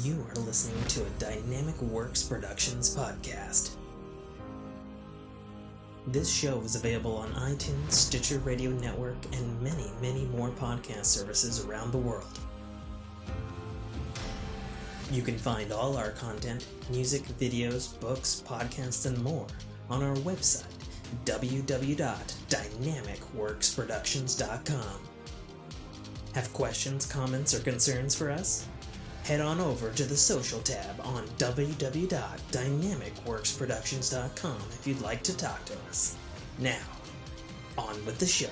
You are listening to a Dynamicworksproductions podcast. This show is available on iTunes, Stitcher Radio Network, and many, many more podcast services around the world. You can find all our content, music, videos, books, podcasts, and more on our website, www.dynamicworksproductions.com. Have questions, comments, or concerns for us? Head on over to the social tab on www.dynamicworksproductions.com if you'd like to talk to us. Now, on with the show.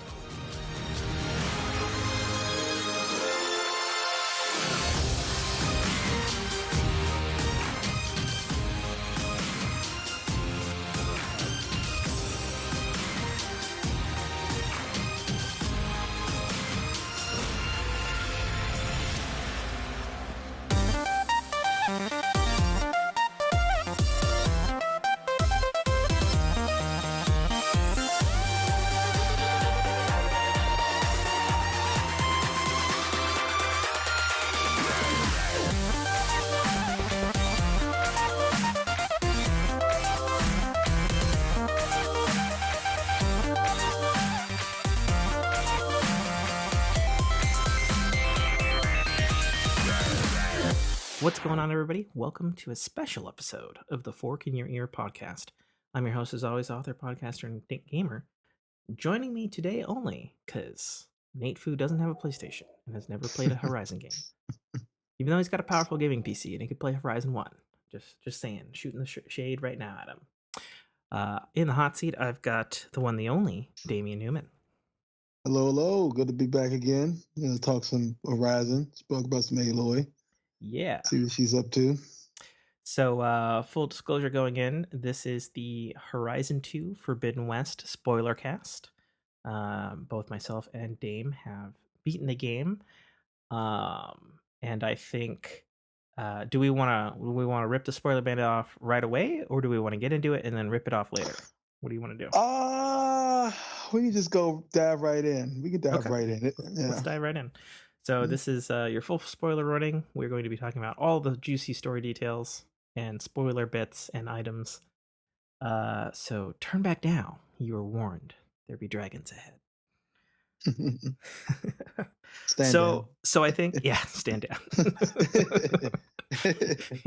What's going on, everybody? Welcome to a special episode of the Fork in Your Ear podcast. I'm your host, as always, author, podcaster, and gamer. Joining me today only because Nate Fu doesn't have a PlayStation and has never played a Horizon game. Even though he's got a powerful gaming PC and he could play Horizon 1. Just saying, shooting the shade right now at him. In the hot seat, I've got the one, the only, Damien Newman. Hello, hello. Good to be back again. Talk some Horizon. Spoke about some Aloy. Yeah. See what she's up to. So, full disclosure going in, this is the Horizon 2 Forbidden West spoiler cast. Both myself and Dame have beaten the game. And I think, do we want to rip the spoiler band-aid off right away, or do we want to get into it and then rip it off later? What do you want to do? We can just go dive right in. We can dive right in. Let's dive right in. So this is your full spoiler warning. We're going to be talking about all the juicy story details and spoiler bits and items. So turn back now. You are warned. There be dragons ahead. Stand down. So I think, stand down.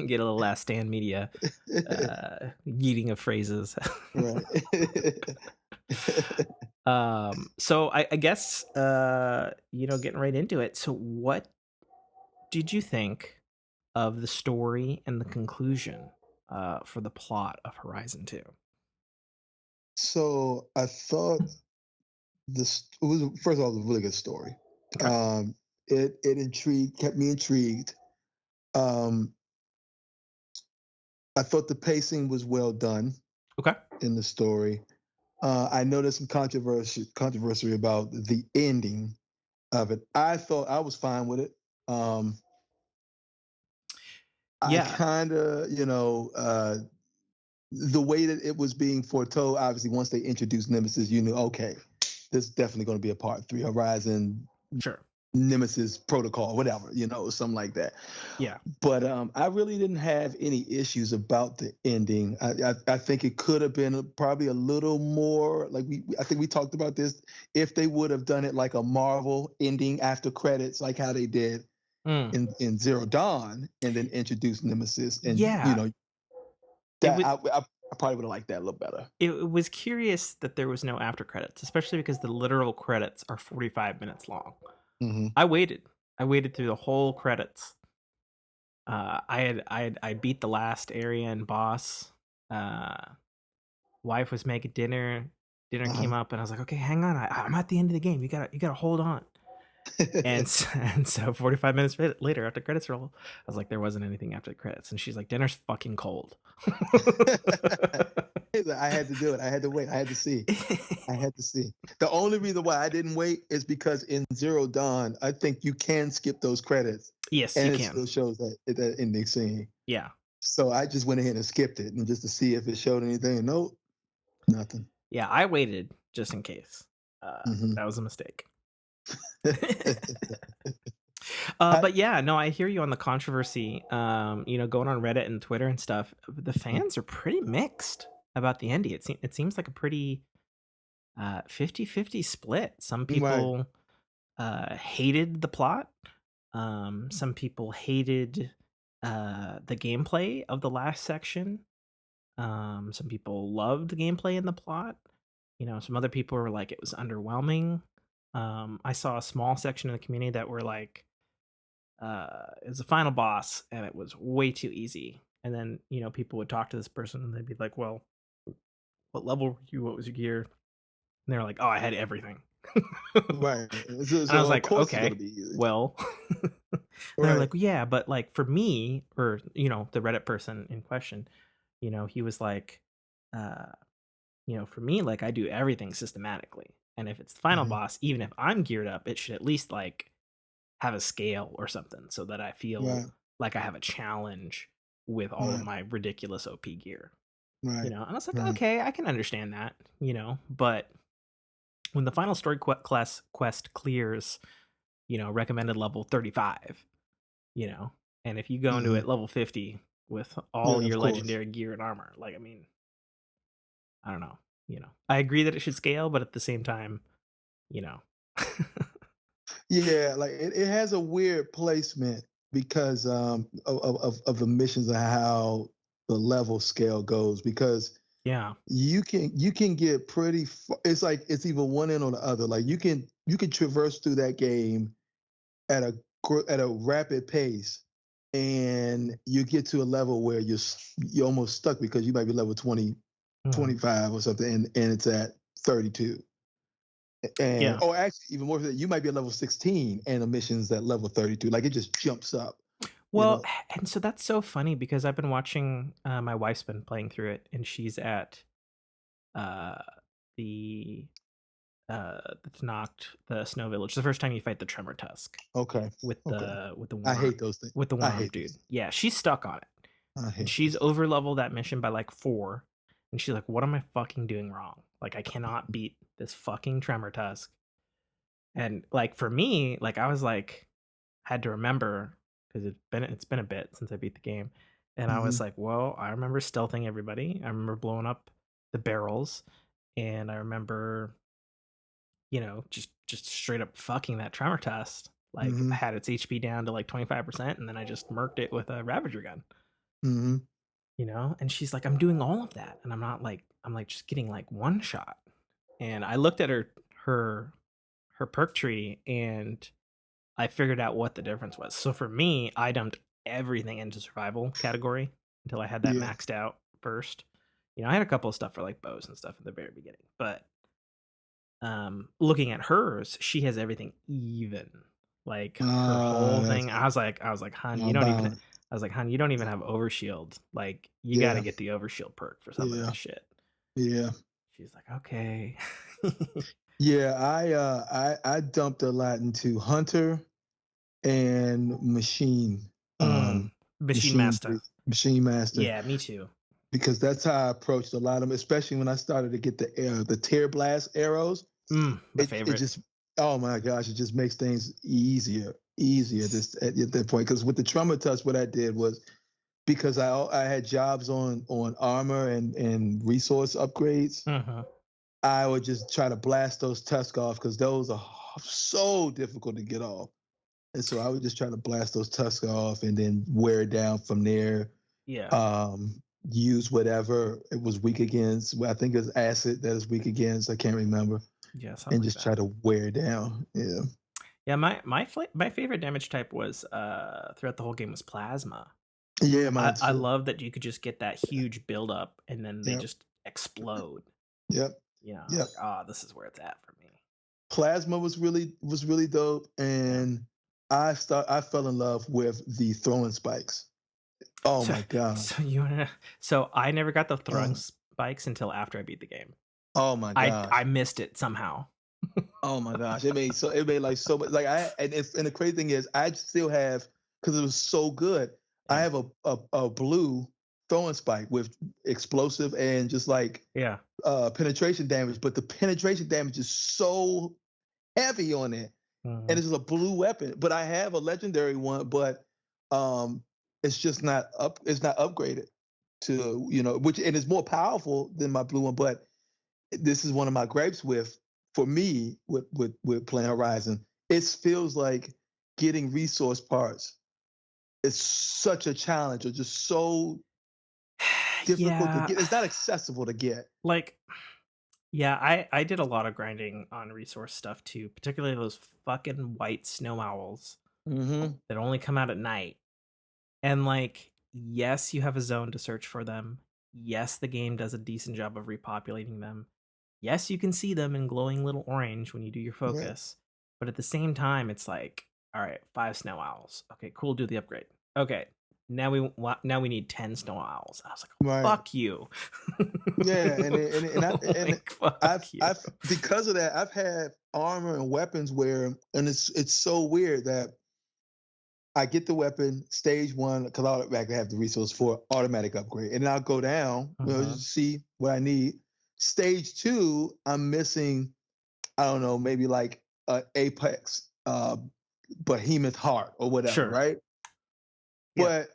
Get a little Last Stand media yeeting of phrases. Right. So I guess getting right into it. So what did you think of the story and the conclusion for the plot of Horizon 2? So I thought first of all, it was a really good story. Okay. It kept me intrigued. I thought the pacing was well done. Okay. In the story. I noticed some controversy about the ending of it. I thought I was fine with it. I kind of, the way that it was being foretold, obviously, once they introduced Nemesis, you knew, okay, this is definitely going to be a part 3 Horizon. Sure. Nemesis protocol, whatever, something like that. Yeah. But I really didn't have any issues about the ending. I think it could have been probably a little more like I think we talked about this. If they would have done it like a Marvel ending after credits, like how they did in Zero Dawn, and then introduced Nemesis, and I probably would have liked that a little better. It was curious that there was no after credits, especially because the literal credits are 45 minutes long. Mm-hmm. I waited through the whole credits. I beat the last area and boss. Wife was making dinner. Dinner came up, and I was like, okay, hang on. I'm at the end of the game. You gotta hold on. and so 45 minutes later, after credits roll, I was like, there wasn't anything after the credits, and she's like, dinner's fucking cold. I had to do it. I had to wait. I had to see. The only reason why I didn't wait is because in Zero Dawn, I think you can skip those credits. Yes, and you can. It still shows that ending scene. Yeah. So I just went ahead and skipped it, and just to see if it showed anything. Nope, nothing. Yeah, I waited just in case. That was a mistake. I, But yeah, no, I hear you on the controversy. Going on Reddit and Twitter and stuff. The fans are pretty mixed about the ending. It seems like a pretty 50-50 split. Some right. people hated the plot. Some people hated the gameplay of the last section. Some people loved the gameplay and the plot. Some other people were like it was underwhelming. I saw a small section of the community that were like, it was the final boss and it was way too easy. And then people would talk to this person and they'd be like, "Well, what level were you? What was your gear?" And they're like, "Oh, I had everything." Right. And I was So of like, course it's gonna okay, be easy. well, and they're Right. like, yeah, but like for me, or the Reddit person in question, he was like, uh, for me, like I do everything systematically, and if it's the final Hmm. boss, even if I'm geared up, it should at least like have a scale or something, so that I feel Right. like I have a challenge with all of Right. my ridiculous OP gear. Right. And I was like, Right. okay, I can understand that, but when the final story quest clears, recommended level 35, you know, and if you go into Hmm. it level 50 with all Yeah. your Of course. legendary gear and armor, like, I mean, I don't know, I agree that it should scale, but at the same time, you know. Yeah. Like it has a weird placement because of the missions and how the level scale goes because Yeah. you can get pretty it's like it's either one end or the other. Like you can traverse through that game at a rapid pace and you get to a level where you're almost stuck because you might be level 20, Mhm. 25 or something and it's at 32. And Yeah. or actually even more than that, you might be at level 16 and the mission's at level 32. Like it just jumps up, you Well, know. and so that's so funny because I've been watching, my wife's been playing through it, and she's at, uh, the, the knocked the Snow Village, the first time you fight the Tremor Tusk Okay. with Okay. the I one arm hate those things. with the I one arm hate those dude. things. Yeah, she's stuck on it, I and hate she's those things. over leveled that mission by, like, 4, and she's like, "What am I fucking doing wrong? Like, I cannot beat this fucking Tremor Tusk." And, like, for me, like, I was like had to remember because it's been a bit since I beat the game, and I was Hmm. like, well, I remember stealthing everybody. I remember blowing up the barrels, and I remember, just straight up fucking that tremor test. Like Hmm. had its HP down to like 25%, and then I just murked it with a Ravager gun. Hmm. And she's like, I'm doing all of that, and I'm like just getting like one shot. And I looked at her her perk tree, and I figured out what the difference was. So for me, I dumped everything into survival category until I had that Yeah. maxed out first. I had a couple of stuff for like bows and stuff at the very beginning, but looking at hers, she has everything even. Like her whole That's thing. I was like, hun, you don't even balance. I was like, hun, you don't even have overshield. Like you got to Yeah. get the overshield perk for some of Yeah. this shit. Yeah. She's like, okay. Yeah, I dumped a lot into Hunter and Mm, Machine Machine Master. Machine Master Yeah, me too. because that's how I approached a lot of them, especially when I started to get the tear blast arrows. My It favorite. just oh my gosh, it just makes things easier this at that point. Because with the trauma touch, what I did was because I had jobs on armor and resource upgrades. Mhm. I would just try to blast those tusks off because those are so difficult to get off. And so I would just try to blast those tusks off and then wear it down from there. Yeah. Um, Use whatever it was weak against. Well, I think it's acid that is weak against. I can't remember. Yeah, something And like just that. try to wear it down. Yeah. Yeah, my favorite damage type was throughout the whole game was plasma. Yeah, I mine I too. love that you could just get that huge buildup and then they Yep. just explode. Yep. I was Yep. like, "Ah, this is where it's at for me." Plasma was really dope. Yeah. And I fell in love with the throwing spikes. Oh So my God. so you wanna so I never got the throwing Uh, spikes until after I beat the game. oh my I gosh. missed it somehow. Oh my gosh, it made like so much like and the crazy thing is I still have because it was so good. I Yeah. have a blue throwing spike with explosive and just like Yeah. penetration damage, but the penetration damage is so heavy on it. and Mhm. it's a blue weapon. But I have a legendary one, but um, it's just not up. It's not upgraded to which and it's more powerful than my blue one. But this is one of my gripes with for me with playing Horizon. It feels like getting resource parts is such a challenge, or just so difficult to Yeah, get. It's not accessible to get. like, yeah, I did a lot of grinding on resource stuff too, particularly those fucking white snow owls Hmm. that only come out at night. And like, yes, you have a zone to search for them. Yes, the game does a decent job of repopulating them. Yes, you can see them in glowing little orange when you do your Right. focus. But at the same time, it's like, all right, 5 snow owls. Okay, cool, do the upgrade. Okay, now we need 10 snow owls. I was like, Right. fuck you. Yeah, Like, fuck you. I've because of that I've had armor and weapons where, and it's so weird that I get the weapon stage one because I automatically have the resource for automatic upgrade, and then I'll go down, Uh-huh. just see what I need. Stage two, I'm missing. I don't know, maybe like Apex, Behemoth Heart or whatever, Sure. right? Yeah. But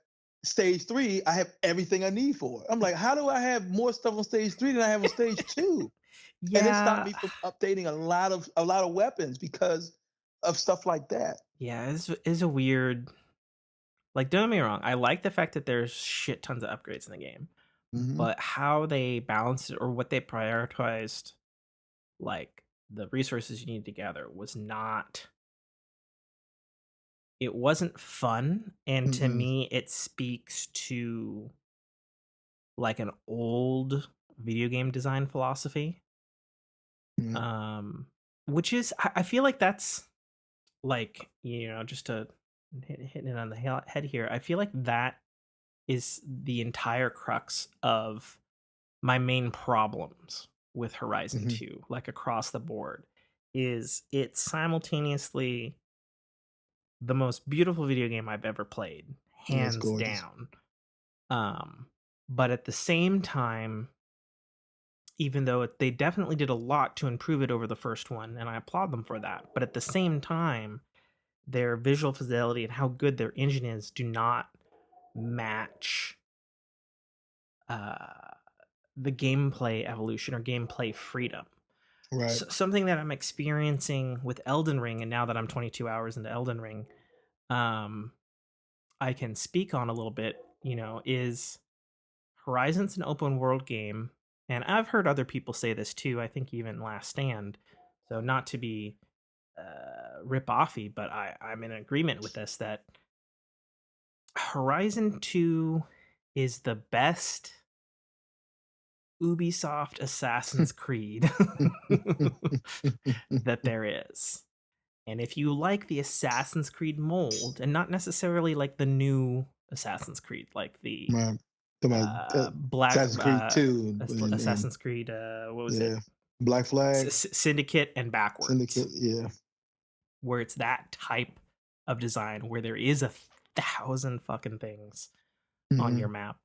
stage three, I have everything I need for it. I'm like, how do I have more stuff on stage three than I have on stage two? And it stopped Yeah. me from updating a lot of weapons because of stuff like that. Yeah, is a weird, like, don't get me wrong, I like the fact that there's shit tons of upgrades in the game, Hmm. but how they balanced it or what they prioritized, like, the resources you need to gather was not, it wasn't fun, and to Mm-mm. me, it speaks to, like, an old video game design philosophy, Yeah. um, which is I feel like that's, like, just to hitting it on the head here, I feel like that is the entire crux of my main problems with Horizon Hmm. 2, like across the board, is it's simultaneously the most beautiful video game I've ever played, Yeah, it's hands gorgeous. down. But at the same time, even though they definitely did a lot to improve it over the first one, and I applaud them for that, but at the same time, their visual fidelity and how good their engine is do not match uh, the gameplay evolution or gameplay freedom. Right. Something that I'm experiencing with Elden Ring, and now that I'm 22 hours into Elden Ring, um, I can speak on a little bit. Is Horizon's an open world game, and I've heard other people say this too. I think even Last Stand. So not to be rip offy, but I'm in agreement with this that Horizon 2 is the best Ubisoft Assassin's Creed that there is. And if you like the Assassin's Creed mold, and not necessarily like the new Assassin's Creed, like the Right. Talking about Black Assassin's Creed 2 and Assassin's Creed, what was it? yeah, Black Flag, Syndicate and backwards, Syndicate. Yeah. where it's that type of design where there is 1,000 fucking things on your Hmm. map,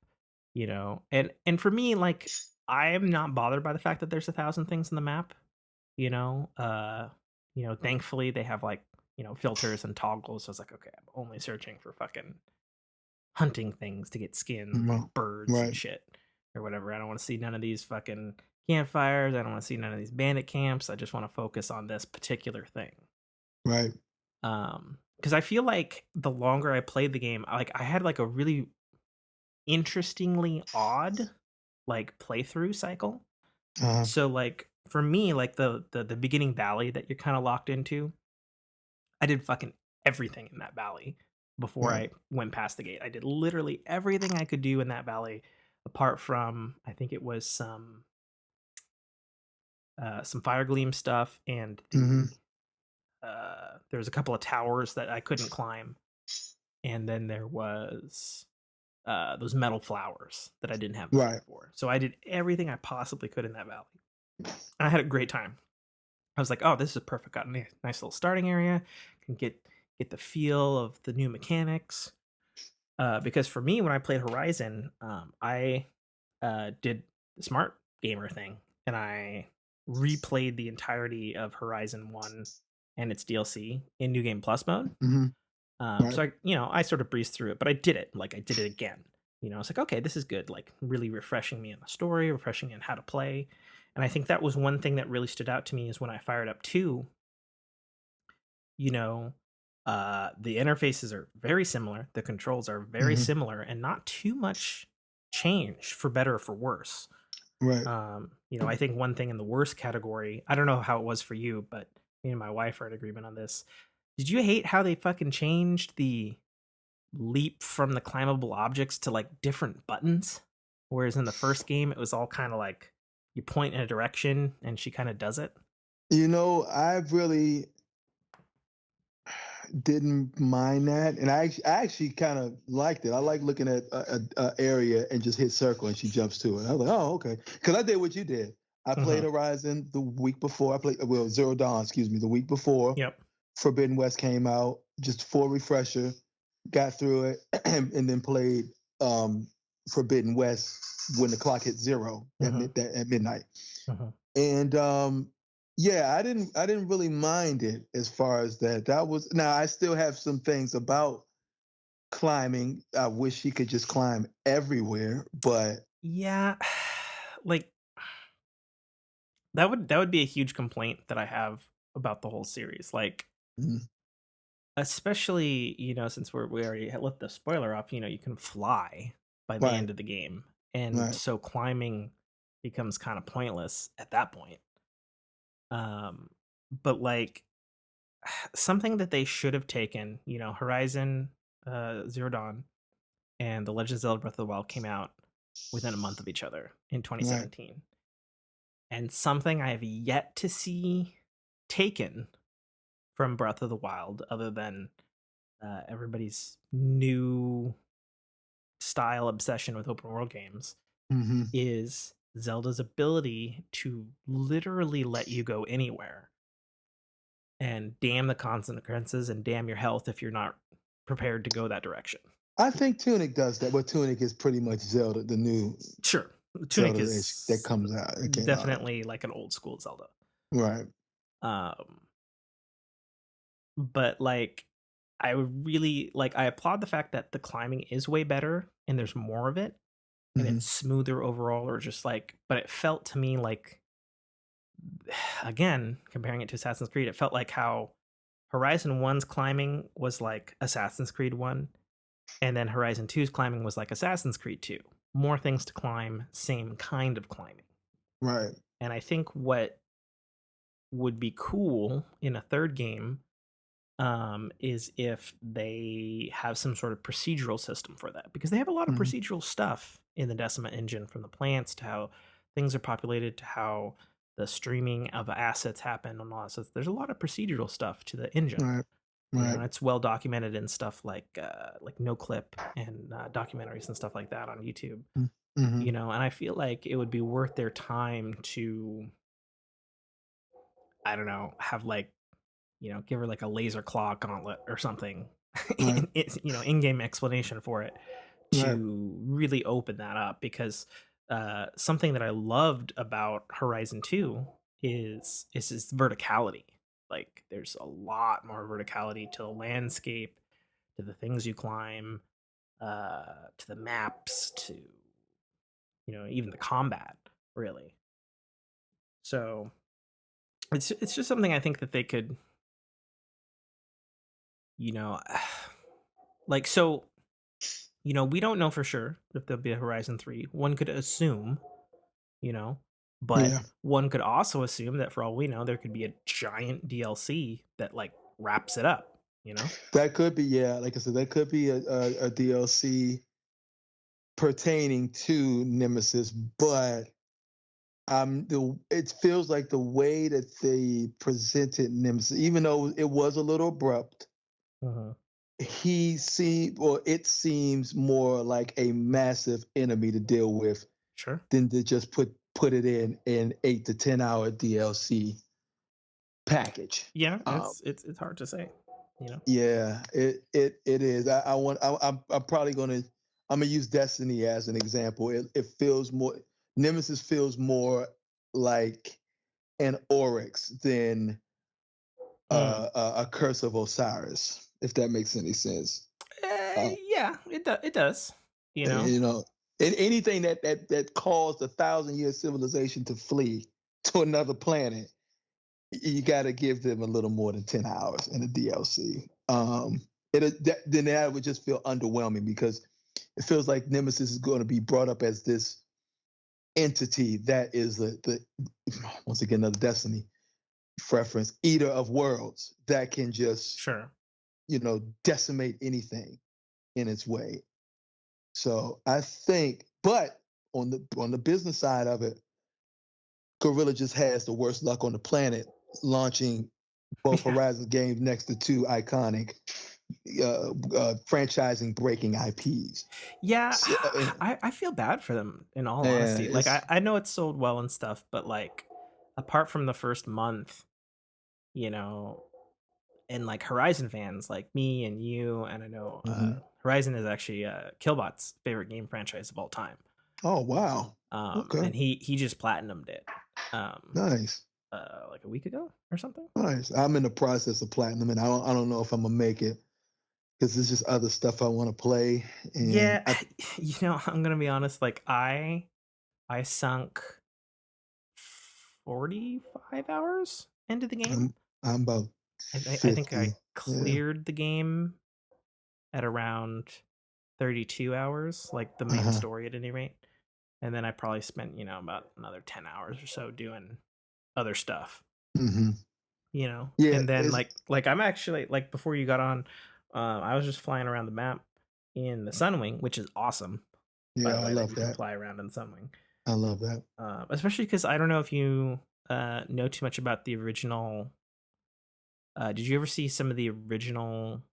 and for me, like, I am not bothered by the fact that there's 1,000 things in the map, you know uh thankfully they have, like, filters and toggles, so it's like, okay, I'm only searching for fucking hunting things to get skins and birds and Right. shit or whatever. I don't want to see none of these fucking campfires. I don't want to see none of these bandit camps. I just want to focus on this particular thing. Right. Because I feel like the longer I played the game, I had like a really interestingly odd, like, playthrough cycle. Uh-huh. So, like, for me, like, the beginning valley that you're kind of locked into, I did fucking everything in that valley before Right. I went past the gate. I did literally everything I could do in that valley, apart from, I think it was some fire gleam stuff, and Hmm. there was a couple of towers that I couldn't climb, and then there was those metal flowers that I didn't have the food Right. for. So I did everything I possibly could in that valley. I had a great time. I was like, "Oh, this is perfect. Got a nice little starting area. Can get the feel of the new mechanics." Because for me, when I played Horizon, I did the smart gamer thing, and I replayed the entirety of Horizon 1 and its DLC in New Game Plus mode. Hmm. Right. So I sort of breezed through it, but I did it. Like I did it again. I was like, okay, this is good. Like really refreshing me in the story, refreshing in how to play. And I think that was one thing that really stood out to me is when I fired up 2, you know, the interfaces are very similar, the controls are very Hmm. similar, and not too much change for better or for worse. Right. I think one thing in the worst category, I don't know how it was for you, but me and my wife are in agreement on this. Did you hate how they fucking changed the leap from the climbable objects to like different buttons? Whereas in the first game, it was all kind of like you point in a direction and she kind of does it. I really didn't mind that, and I actually kind of liked it. I like looking at a area and just hit circle, and she jumps to it. I was like, oh, okay, because I did what you did. I played Hmm. Horizon the week before. I played Zero Dawn, excuse me, the week before Yep. Forbidden West came out. Just full refresher, got through it, and then played Forbidden West when the clock hit zero Hmm. at midnight. Hmm. And yeah, I didn't really mind it as far as that. That was now I still have some things about climbing. I wish he could just climb everywhere, but Yeah, like that would be a huge complaint that I have about the whole series. Like, mm, especially since we already let the spoiler off. You can fly by the right, end of the game, and right. so climbing becomes kind of pointless at that point. Um, but like something that they should have taken, Horizon Zero Dawn and The Legend of Zelda Breath of the Wild came out within a month of each other in Right. 2017. And something I have yet to see taken from Breath of the Wild, other than everybody's new style obsession with open world games, Hmm. is Zelda's ability to literally let you go anywhere and damn the consequences and damn your health if you're not prepared to go that direction. I think Tunic does that, but Tunic is pretty much Zelda, the new Sure, Tunic Zelda that is comes out. It came out. definitely like an old school Zelda. Right. Um, but like I would really like I applaud the fact that the climbing is way better and there's more of it and Hmm. it's smoother overall or just like but it felt to me like again, comparing it to Assassin's Creed, it felt like how Horizon 1's climbing was like Assassin's Creed 1 and then Horizon 2's climbing was like Assassin's Creed 2. More things to climb, same kind of climbing. Right. And I think what would be cool in a third game is if they have some sort of procedural system for that because they have a lot of Hmm. procedural stuff in the Decima engine from the plants to how things are populated to how the streaming of assets happen and all that. So there's a lot of procedural stuff to the engine, Right. Right. and it's well documented in stuff like No Clip and documentaries and stuff like that on YouTube. Hmm. And I feel like it would be worth their time to I don't know have like give her like a laser claw gauntlet or something. Right. It's in-game explanation for it Right. to really open that up because something that I loved about Horizon 2 is its verticality. Like there's a lot more verticality to the landscape, to the things you climb, to the maps, to even the combat, really. So it's just something I think that they could, you know, like so we don't know for sure if there'll be a Horizon 3. One could assume, you know, but Yeah. one could also assume that for all we know, there could be a giant DLC that like wraps it up. That could be, yeah. Like I said, that could be a DLC pertaining to Nemesis, but it feels like the way that they presented Nemesis, even though it was a little abrupt, Hmm. it seems more like a massive enemy to deal with Sure. than to just put it in an 8 to 10 hour DLC package. Yeah, Um, it's hard to say. yeah, it is. I'm probably I'm gonna use Destiny as an example. It feels more Nemesis feels more like an Oryx than Mm. a Curse of Osiris, if that makes any sense. Uh, Yeah, it does. You know. you know, and anything that caused 1,000 year civilization to flee to another planet, you got to give them a little more than 10 hours in the DLC. Then that would just feel underwhelming because it feels like Nemesis is going to be brought up as this entity that is the once again another Destiny reference, eater of worlds that can just Sure. decimate anything in its way. So I think, but on the business side of it, Gorilla just has the worst luck on the planet launching both Yeah. Horizon games next to two iconic franchising breaking IPs. Yeah, So, I feel bad for them in all yeah, honesty. Like I know it's sold well and stuff, but like apart from the first month, you know, and like Horizon fans like me and you, and I know mhm. Horizon is actually Killbot's favorite game franchise of all time. Oh wow, okay, And he just platinumed it um nice. like a week ago or something. Nice. I'm in the process of platinum, and I don't know if I'm gonna make it because there's just other stuff I want to play, and Yeah, I'm gonna be honest. Like I sunk 45 hours into the game. I'm about I think I 50. Yeah. cleared the game at around 32 hours, like the Uh main huh. story at any rate. And then I probably spent, about another 10 hours or so doing other stuff, Hmm. Yeah. And then It's like I'm actually like before you got on, I was just flying around the map in the Sunwing, which is awesome, by yeah. the I way, that love you can that. fly around in the Sunwing. I love that. Especially because I don't know if you know too much about the original. Did you ever see some of the original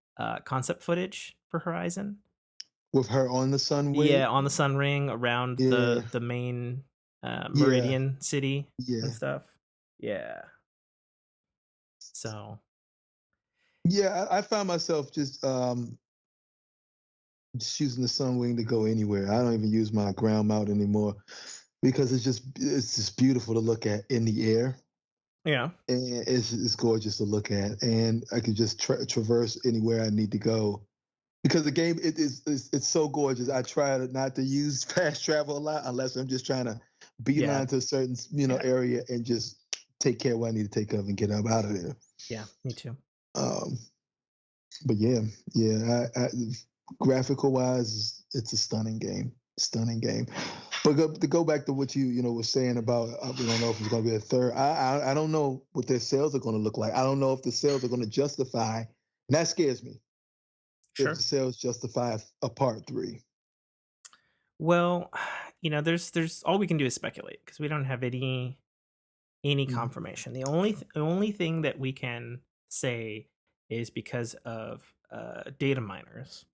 concept footage for Horizon? With her on the Sunway. Yeah, on the Sun Ring around Yeah. the main Yeah. Meridian city and Yeah. stuff. Yeah. So Yeah. I find myself just using the Sunwing to go anywhere. I don't even use my ground mount anymore because it's just beautiful to look at in the air. yeah, And it's gorgeous to look at, and I can just traverse anywhere I need to go because the game it's so gorgeous. I try not to use fast travel a lot unless I'm just trying to yeah, beeline to a certain yeah, area and just take care of what I need to take care of and get up out of there. yeah. Me too. Um, but yeah, graphical wise, it's a stunning game. But to go back to what you were saying about we don't know if it's going to be a third. I don't know what their sales are going to look like. I don't know if the sales are going to justify. And that scares me if the Sure. sales justify a part three. Well, there's all we can do is speculate because we don't have any Mm, confirmation. The only thing that we can say is because of data miners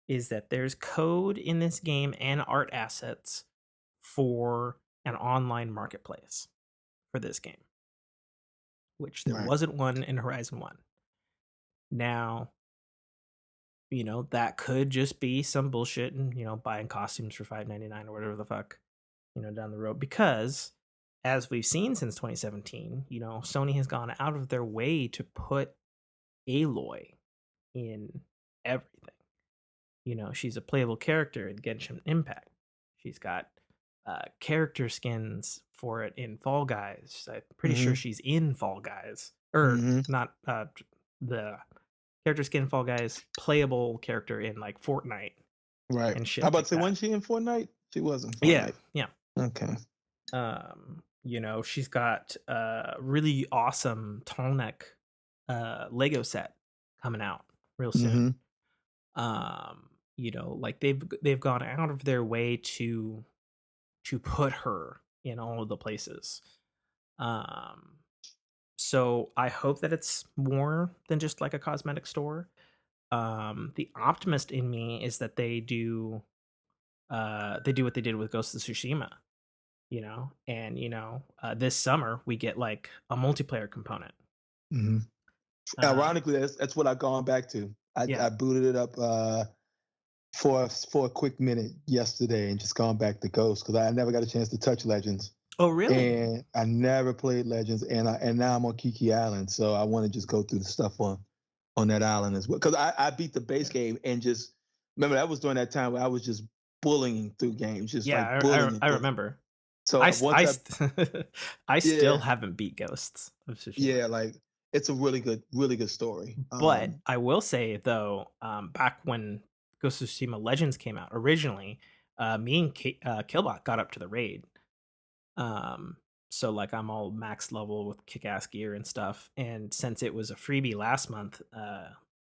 is that there's code in this game and art assets for an online marketplace for this game, which there right. wasn't one in Horizon 1. Now, that could just be some bullshit and, buying costumes for $5.99 or whatever the fuck, down the road. Because as we've seen since 2017, Sony has gone out of their way to put Aloy in everything. She's a playable character in Genshin Impact. She's got character skins for it in Fall Guys. I'm pretty sure Hmm. she's in Fall Guys, or Hmm. not the character skin Fall Guys playable character in like Fortnite Right. and How shit about like to say that. wasn't she in Fortnite? She was in Yeah, Fortnite. yeah. Okay. She's got a really awesome tall neck Lego set coming out real soon. Hmm. Like they've gone out of their way to put her in all of the places. Um, so I hope that it's more than just like a cosmetic store. The optimist in me is that they do what they did with Ghost of Tsushima, and this summer we get like a multiplayer component. Hmm. Um, Ironically, that's what I've gone back to. yeah, I booted it up for a quick minute yesterday and just gone back to Ghost because I never got a chance to touch Legends. Oh, really? and I never played Legends, and now I'm on Kiki Island, so I want to just go through the stuff on that island as well. Because I beat the base game and just remember that was during that time where I was just bullying through games, just Yeah, like bullying and I bullying. remember. So once I I still yeah haven't beat Ghosts of Tsushima. yeah like it's a really good story. But I will say though, back when Ghost of Tsushima Legends came out originally, me and Killbot got up to the raid. Um, so like I'm all max level with kick-ass gear and stuff. And since it was a freebie last month,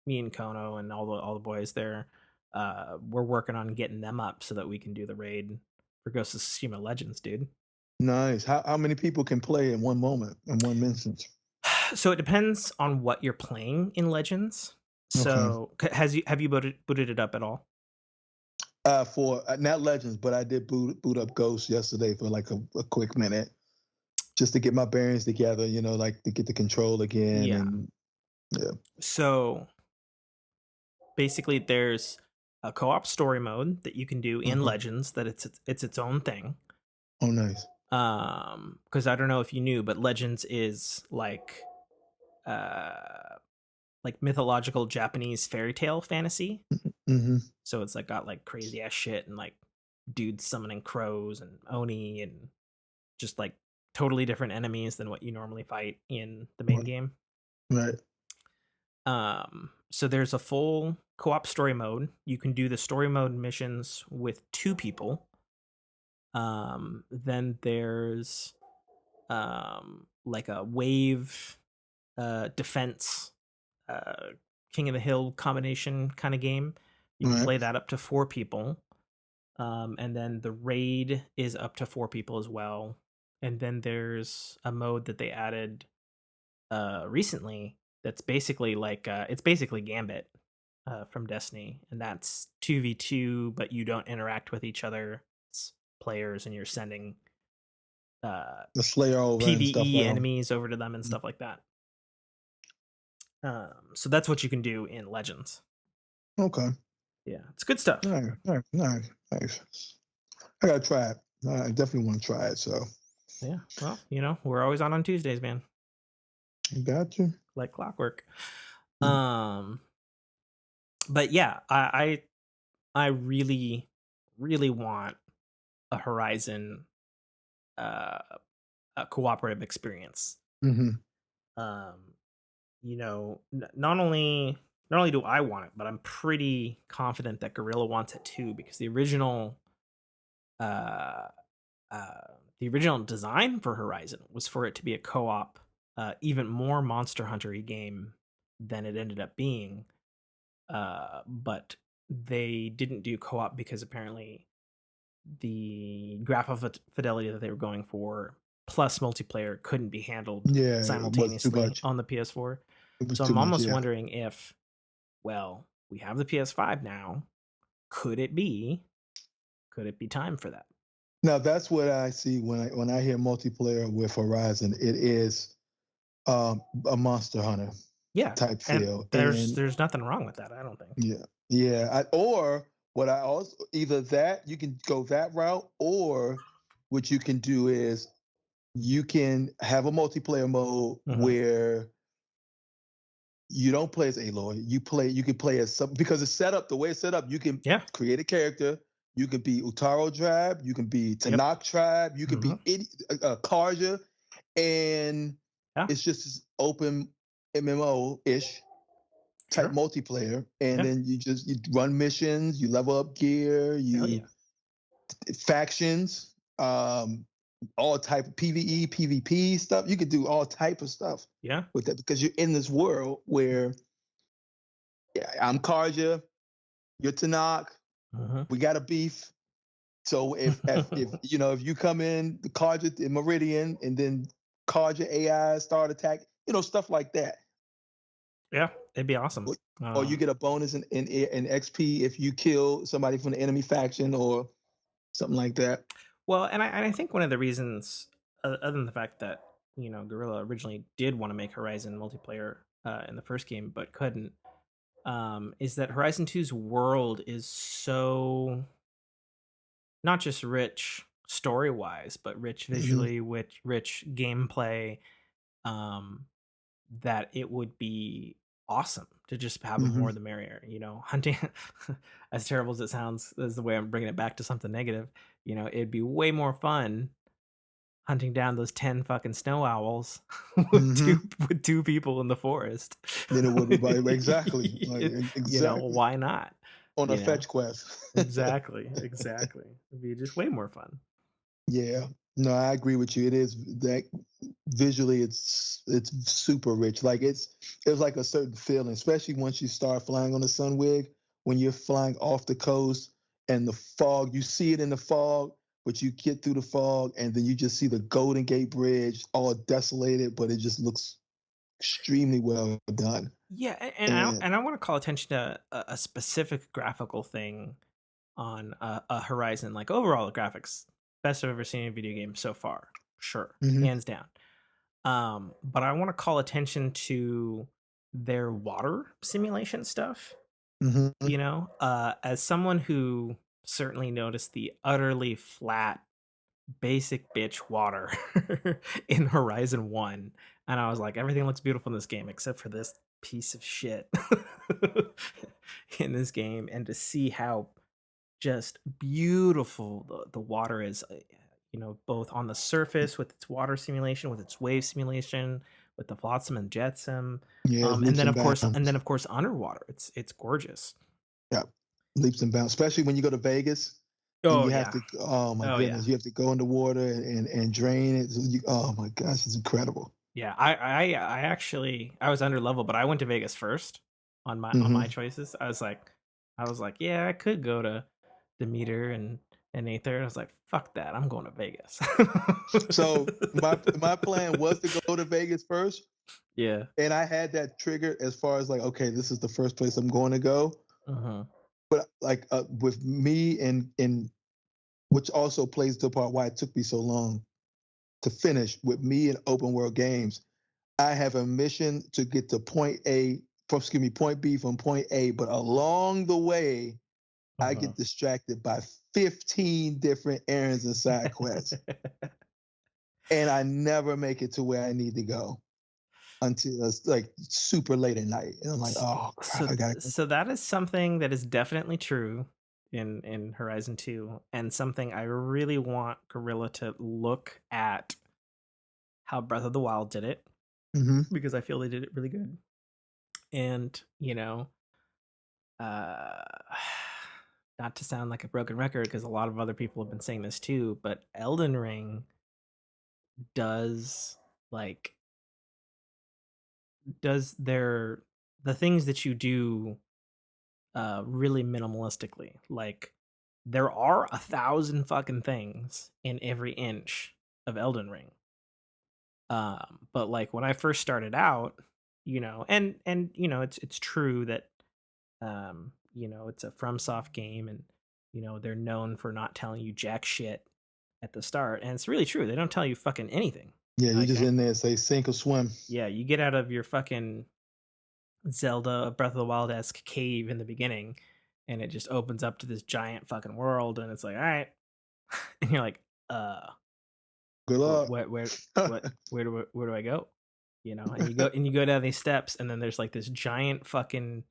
me and Kono and all the boys there, we're working on getting them up so that we can do the raid for Ghost of Tsushima Legends, dude. Nice. How many people can play in one moment in one instance? So it depends on what you're playing in Legends. Okay. So have you booted it up at all? For not Legends, but I did boot up Ghost yesterday for like a quick minute, just to get my bearings together. Like to get the control again, Yeah. and yeah. So basically, there's a co-op story mode that you can do in Okay. Legends that it's its own thing. Oh, nice. Because I don't know if you knew, but Legends is like mythological Japanese fairy tale fantasy. Mm-hmm. So it's like got like crazy ass shit and like dudes summoning crows and oni and just like totally different enemies than what you normally fight in the main Right. game. Right. So there's a full co-op story mode. You can do the story mode missions with two people. Then there's like a wave defense uh King of the Hill combination kind of game. You can Right. play that up to four people. And then the raid is up to four people as well. And then there's a mode that they added recently that's basically like it's basically Gambit from Destiny, and that's 2v2, but you don't interact with each other. It's players, and you're sending uh, The Slayer over and stuff PVE like that. enemies over to them and stuff like that. So that's what you can do in Legends. Okay. Yeah, it's good stuff. Nice. Nice. Nice. Nice. I gotta try it. I definitely want to try it. So Yeah, well, we're always on Tuesdays, man, got you. like clockwork. Mm. Um, but yeah, I really, really want a Horizon uh, a cooperative experience. Mm-hmm. Um, not only do I want it, but I'm pretty confident that Gorilla wants it too, because uh, uh, the original design for Horizon was for it to be a co-op, even more Monster Hunter-y game than it ended up being. But they didn't do co-op because apparently the graphical fidelity that they were going for plus multiplayer couldn't be handled Yeah, it was too simultaneously much. on the PS4. It was So too I'm much. almost Yeah. wondering if, well, we have the PS5 now. Could it be? Could it be time for that? Now that's what I see when I hear multiplayer with Horizon. It is a Monster Hunter Yeah, type and feel, there's and there's nothing wrong with that. I don't think. yeah, yeah. Or what I also either that you can go that route, or what you can do is you can have a multiplayer mode Hmm. where you don't play as Aloy. You can play as some because it's set up the way it's set up. You can Yeah. create a character. You can be Utaro tribe. You can be Yep. Tanakh tribe. You can Hmm. be Karja, and Yeah. it's just this open MMO ish type Sure. multiplayer. And Yeah. then you run missions. You level up gear. Hell You yeah. factions. All type of PVE, PvP stuff. You could do all type of stuff Yeah. with that because you're in this world where yeah, I'm Karja, you're Tanakh, Hmm. we got a beef. So if you come in the Karja in Meridian and then Karja AI start attack, stuff like that. Yeah. It'd be awesome. Or you get a bonus in XP if you kill somebody from the enemy faction or something like that. Well, and I think one of the reasons, other than the fact that Gorilla originally did want to make Horizon multiplayer in the first game but couldn't, is that Horizon 2's world is so not just rich. story wise, but rich Hmm. visually, rich gameplay. Um, that it would be awesome to just have them Hmm. more the merrier. Hunting, as terrible as it sounds, is the way I'm bringing it back to something negative. It'd be way more fun hunting down those 10 fucking snow owls with two Hmm. with two people in the forest. Then it would be exactly like exactly Why not? on a You know, fetch quest. exactly. It'd be just way more fun. Yeah, no, I agree with you. It is that visually, it's super rich. Like it's like a certain feeling, especially once you start flying on the Sunwig. When you're flying off the coast and the fog, you see it in the fog, but you get through the fog and then you just see the Golden Gate Bridge all desolated, but it just looks extremely well done. Yeah, And and I want to call attention to a specific graphical thing on a Horizon. Like overall, the graphics, best I've ever seen in a video game so far, sure, hmm. hands down. But I want to call attention to their water simulation stuff. Hmm. As someone who certainly noticed the utterly flat, basic bitch water in Horizon 1, and I was like, everything looks beautiful in this game except for this piece of shit in this game, and to see how just beautiful the water is, both on the surface with its water simulation, with its wave simulation, with the flotsam and jetsam, Yeah, it's and leaps then and of course bounds. underwater. It's gorgeous. Yeah, leaps and bounds, especially when you go to Vegas and Oh you have yeah, to. Oh my oh yeah, goodness, you have to go in the water and drain it. So oh my gosh, it's incredible. yeah. I actually I was under level, but I went to Vegas first on Hmm. my choices. I was like, yeah, I could go to Demeter and Aether. And I was like, fuck that, I'm going to Vegas. So my plan was to go to Vegas first, Yeah. and I had that triggered as far as like, okay, this is the first place I'm going to go. Uh-huh. But like with me and which also plays the part why it took me so long to finish with me in open world games. I have a mission to get to point B from point A, but along the way, I Uh-huh. get distracted by 15 different errands and side quests, and I never make it to where I need to go until it's like super late at night. And I'm like, oh crap, so I gotta go. so that is something that is definitely true in Horizon 2, and something I really want Gorilla to look at how Breath of the Wild did it, Hmm. because I feel they did it really good. And uh not to sound like a broken record, because a lot of other people have been saying this too, but Elden Ring does, like, the things that you do really minimalistically. Like, there are 1,000 fucking things in every inch of Elden Ring. But like when I first started out, and it's true that it's a FromSoft game, and they're known for not telling you jack shit at the start, and it's really true. They don't tell you fucking anything. Yeah, you Like, just in there and say sink or swim. yeah, you get out of your fucking Zelda Breath of the Wild esque cave in the beginning, and it just opens up to this giant fucking world, and it's like, all right, and you're like, Good luck. where do I go? And you go down these steps, and then there's like this giant fucking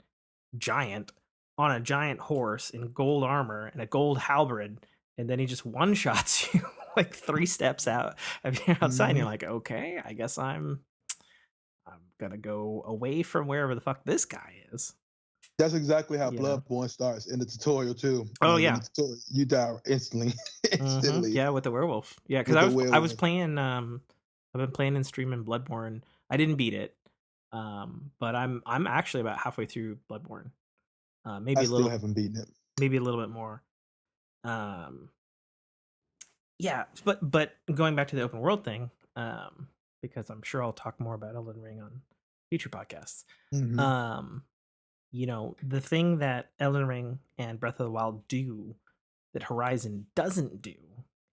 giant on a giant horse in gold armor and a gold halberd, and then he just one shots you like 3 steps out of you're outside, and you're Hmm. like, okay, I guess I'm gonna go away from wherever the fuck this guy is. That's exactly how You know? Bloodborne starts in the tutorial too. Oh Like in yeah. the tutorial, you die instantly, instantly Yeah, with the werewolf. Yeah, because with I the was I was werewolf. playing. I've been playing and streaming Bloodborne. I didn't beat it, but I'm actually about halfway through Bloodborne. I still haven't beaten it. Maybe a little bit more. Um, yeah, but going back to the open world thing, because I'm sure I'll talk more about Elden Ring on future podcasts. Hmm. Um, the thing that Elden Ring and Breath of the Wild do that Horizon doesn't do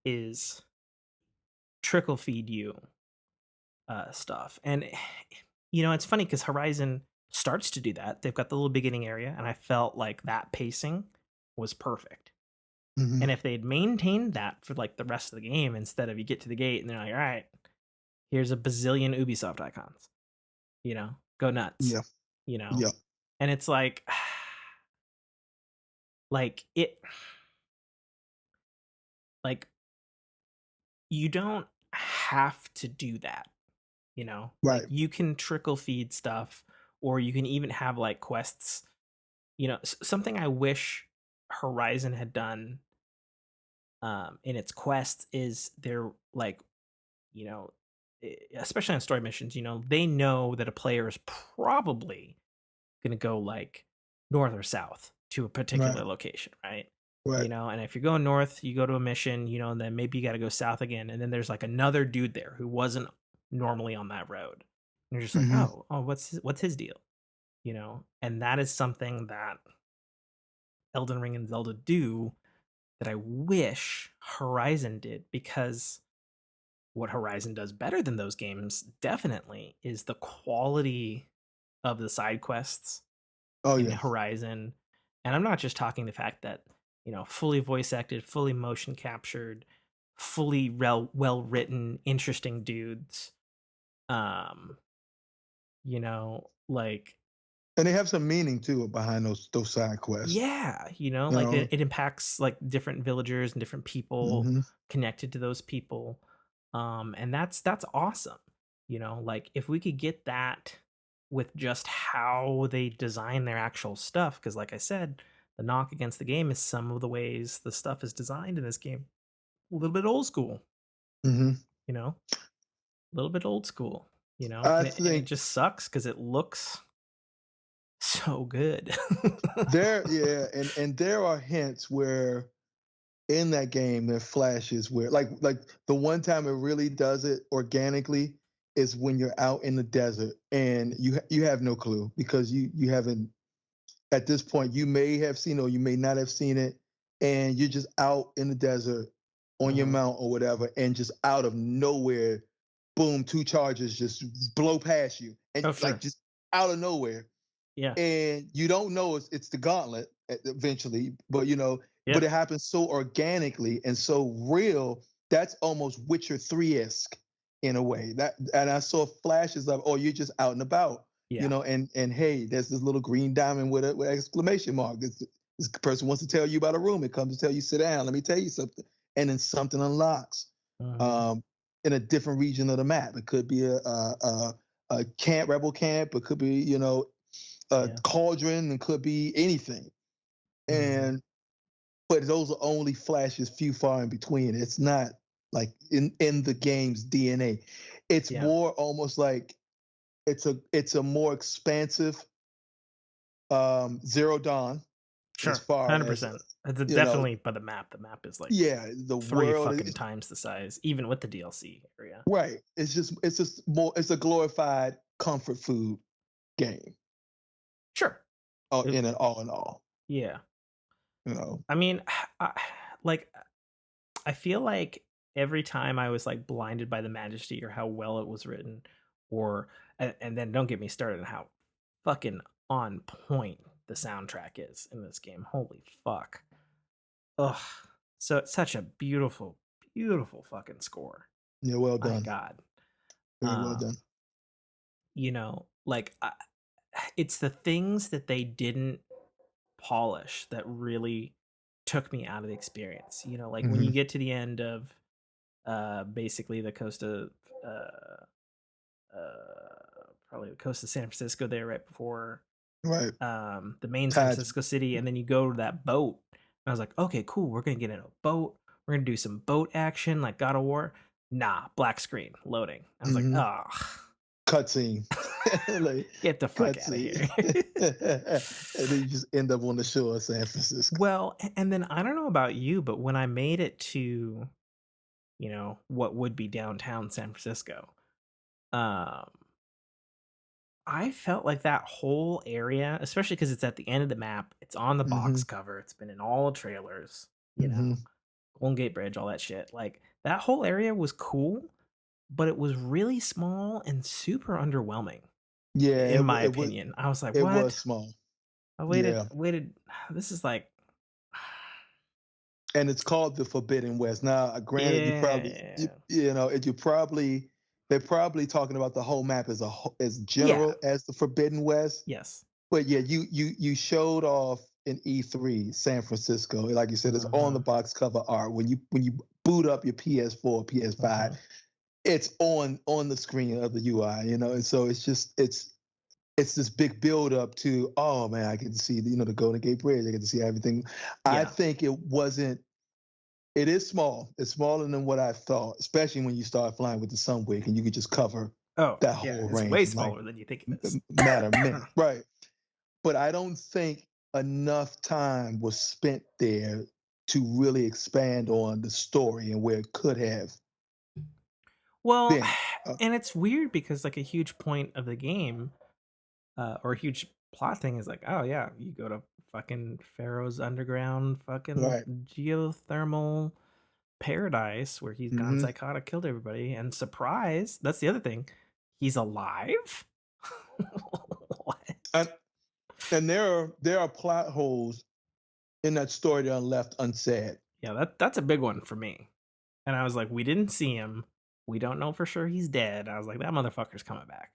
is trickle feed you stuff. And it's funny because Horizon starts to do that. They've got the little beginning area, and I felt like that pacing was perfect. Mhm. And if they'd maintained that for like the rest of the game, instead of you get to the gate and they're like, all right, here's a bazillion Ubisoft icons, go nuts, Yeah. you know? Yeah. And it's like it, like you don't have to do that, like Right. you can trickle feed stuff, or you can even have like quests, something I wish Horizon had done in its quests is they're like, you know, especially on story missions, they know that a player is probably going to go like north or south to a Right. particular location, right? Right. And if you're going north, you go to a mission, and then maybe you got to go south again, and then there's like another dude there who wasn't normally on that road. And you're just like, Mhm. oh, what's his deal? And that is something that Elden Ring and Zelda do that I wish Horizon did, because what Horizon does better than those games definitely is the quality of the side quests Oh, in yeah. Horizon. And I'm not just talking the fact that, fully voice acted, fully motion captured, fully well written, interesting dudes. Um, like, And they have some meaning too behind those side quests, yeah, you like know? it impacts like different villagers and different people Mhm. connected to those people. And that's awesome. Like if we could get that with just how they design their actual stuff, because like I said, the knock against the game is some of the ways the stuff is designed in this game. A little bit old school, Mhm. you know, a little bit old school, I and it think just sucks because it looks so good. yeah, and there are hints where in that game there are flashes where like the one time it really does it organically is when you're out in the desert and you have no clue because you haven't at this point you may have seen or you may not have seen it and you're just out in the desert on your Mhm. mount or whatever and just out of nowhere boom two charges just blow past you and Oh, like sure. just out of nowhere Yeah. and you don't know it's the gauntlet eventually, but but Yeah. it happens so organically and so real that's almost Witcher 3-esque in a way. That and I saw flashes of oh you're just out and about, Yeah. and hey there's this little green diamond with an exclamation mark. This person wants to tell you about a room. It comes to tell you sit down. Let me tell you something, and then something unlocks Mhm. um, in a different region of the map. It could be a camp, rebel camp. It could be a Yeah. cauldron and could be anything. Mhm. And but those are only flashes few far in between. It's not like in the game's DNA. It's Yeah. more almost like it's a more expansive Zero Dawn as Sure. far as 100%. It's you know definitely by the map. The map is like yeah the 3 world fucking is times the size, even with the DLC area. right. It's just more it's a glorified comfort food game. Sure. It In it all in all, Yeah. you know. I mean, I like, I feel like every time I was, like, blinded by the majesty or how well it was written, or and then don't get me started on how fucking on point the soundtrack is in this game. Holy fuck. Ugh. So it's such a beautiful, beautiful fucking score. Yeah, well My done, god. very well Um, done. like, it's the things that they didn't polish that really took me out of the experience. Like when you Hmm. get to the end of basically the coast of uh, probably the coast of San Francisco there right before Right, the main San tides. Francisco city, and then you go to that boat. And I was like, okay, cool. We're gonna get in a boat. We're gonna do some boat action like God of War. Nah, black screen loading. I was like, Hmm. oh, Cutscene, like get the fuck out of cutscene, here. and then you just end up on the shore of San Francisco. Well, and then I don't know about you, but when I made it to, what would be downtown San Francisco, um, I felt like that whole area, especially because it's at the end of the map, it's on the box Hmm. cover, it's been in all the trailers, Hmm. Golden Gate Bridge, all that shit. Like that whole area was cool, but it was really small and super underwhelming, Yeah, in my it was opinion. I was like, it was what? small. I waited, Yeah, waited. This is like and it's called the Forbidden West. Now, granted, Yeah. they're probably talking about the whole map as Yeah. general as the Forbidden West. Yes. But yeah, you showed off in E3 San Francisco, like you said, it's on the Mhm. box cover art. When you boot up your PS4, PS5, Mhm. it's on the screen of the UI, and so it's this big build up to, oh man, I get to see the Golden Gate Bridge, I get to see everything. I Yeah. think it is small. It's smaller than what I thought, especially when you start flying with the Sunwing and you could just cover Oh, that yeah, whole it's way range in like smaller than you think it is. matter of minutes. Right. But I don't think enough time was spent there to really expand on the story and where it could have Well, been. and it's weird because like a huge point of the game, or a huge plot thing is like, oh yeah, you go to fucking Pharaoh's underground fucking Right. geothermal paradise where he's gone Hmm. psychotic, killed everybody, and surprise, that's the other thing, he's alive. What? And and there are plot holes in that story that are left unsaid. Yeah, that's a big one for me. And I was like, we didn't see him. We don't know for sure he's dead. I was like, that motherfucker's coming back.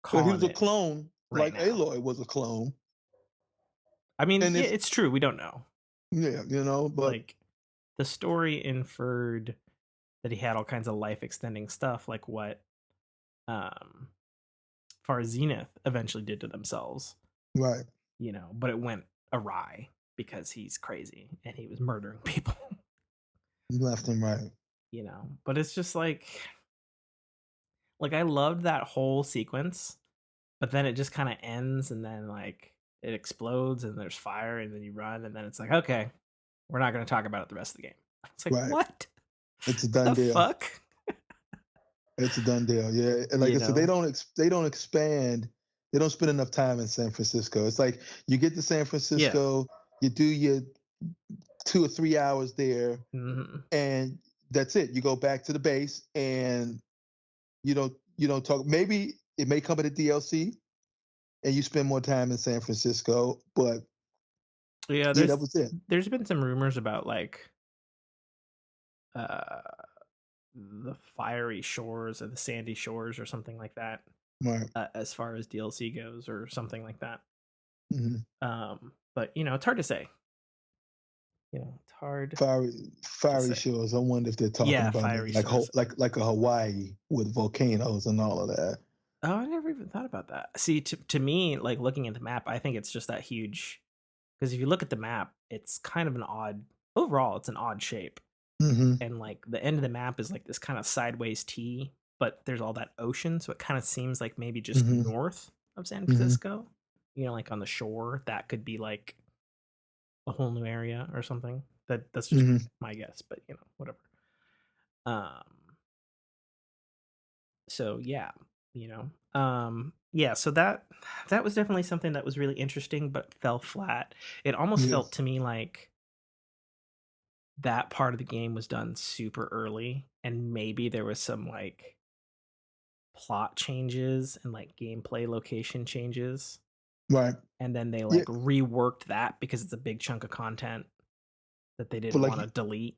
But he Calling was a it clone, right like now. Aloy was a clone. I mean, And yeah, if it's true. We don't know. Yeah, but Like, the story inferred that he had all kinds of life extending stuff, like what um Far Zenith eventually did to themselves, right, but it went awry because he's crazy and he was murdering people, left and right. But it's just like I loved that whole sequence, but then it just kind of ends and then like it explodes and there's fire and then you run and then it's like, okay, we're not going to talk about it the rest of the game. It's like, Right. what It's a done the deal. fuck? It's a done deal. Yeah. And like you I said, they know? don't expand. They don't spend enough time in San Francisco. It's like you get to San Yeah. Francisco, you do your 2 or 3 hours there, Hmm. and that's it. You go back to the base and you don't talk. Maybe it may come at a DLC and you spend more time in San Francisco, but Yeah, yeah, that was it. there's been some rumors about like uh the fiery shores or the sandy shores or something like that, Right. as far as DLC goes or something like that. Hmm. But it's hard to say. It's hard to Fiery say. shores. I wonder if they're talking Yeah, about maybe fiery like shores. like a Hawaii with volcanoes and all of that. Oh, I never even thought about that. See, to me, like looking at the map, I think it's just that huge. Because if you look at the map, it's kind of an odd. Overall, it's an odd shape, Hmm. and like the end of the map is like this kind of sideways T, but there's all that ocean, so it kind of seems like maybe just Hmm. north of San Hmm. Francisco. Like on the shore, that could be like a whole new area or something. That's just Hmm. my guess, but whatever. Um, so yeah, yeah, so that was definitely something that was really interesting but fell flat. It almost felt Yes. to me like that part of the game was done super early and maybe there was some like plot changes and like gameplay location changes Right. and then they Yeah. like reworked that because it's a big chunk of content that they But didn't like want to delete.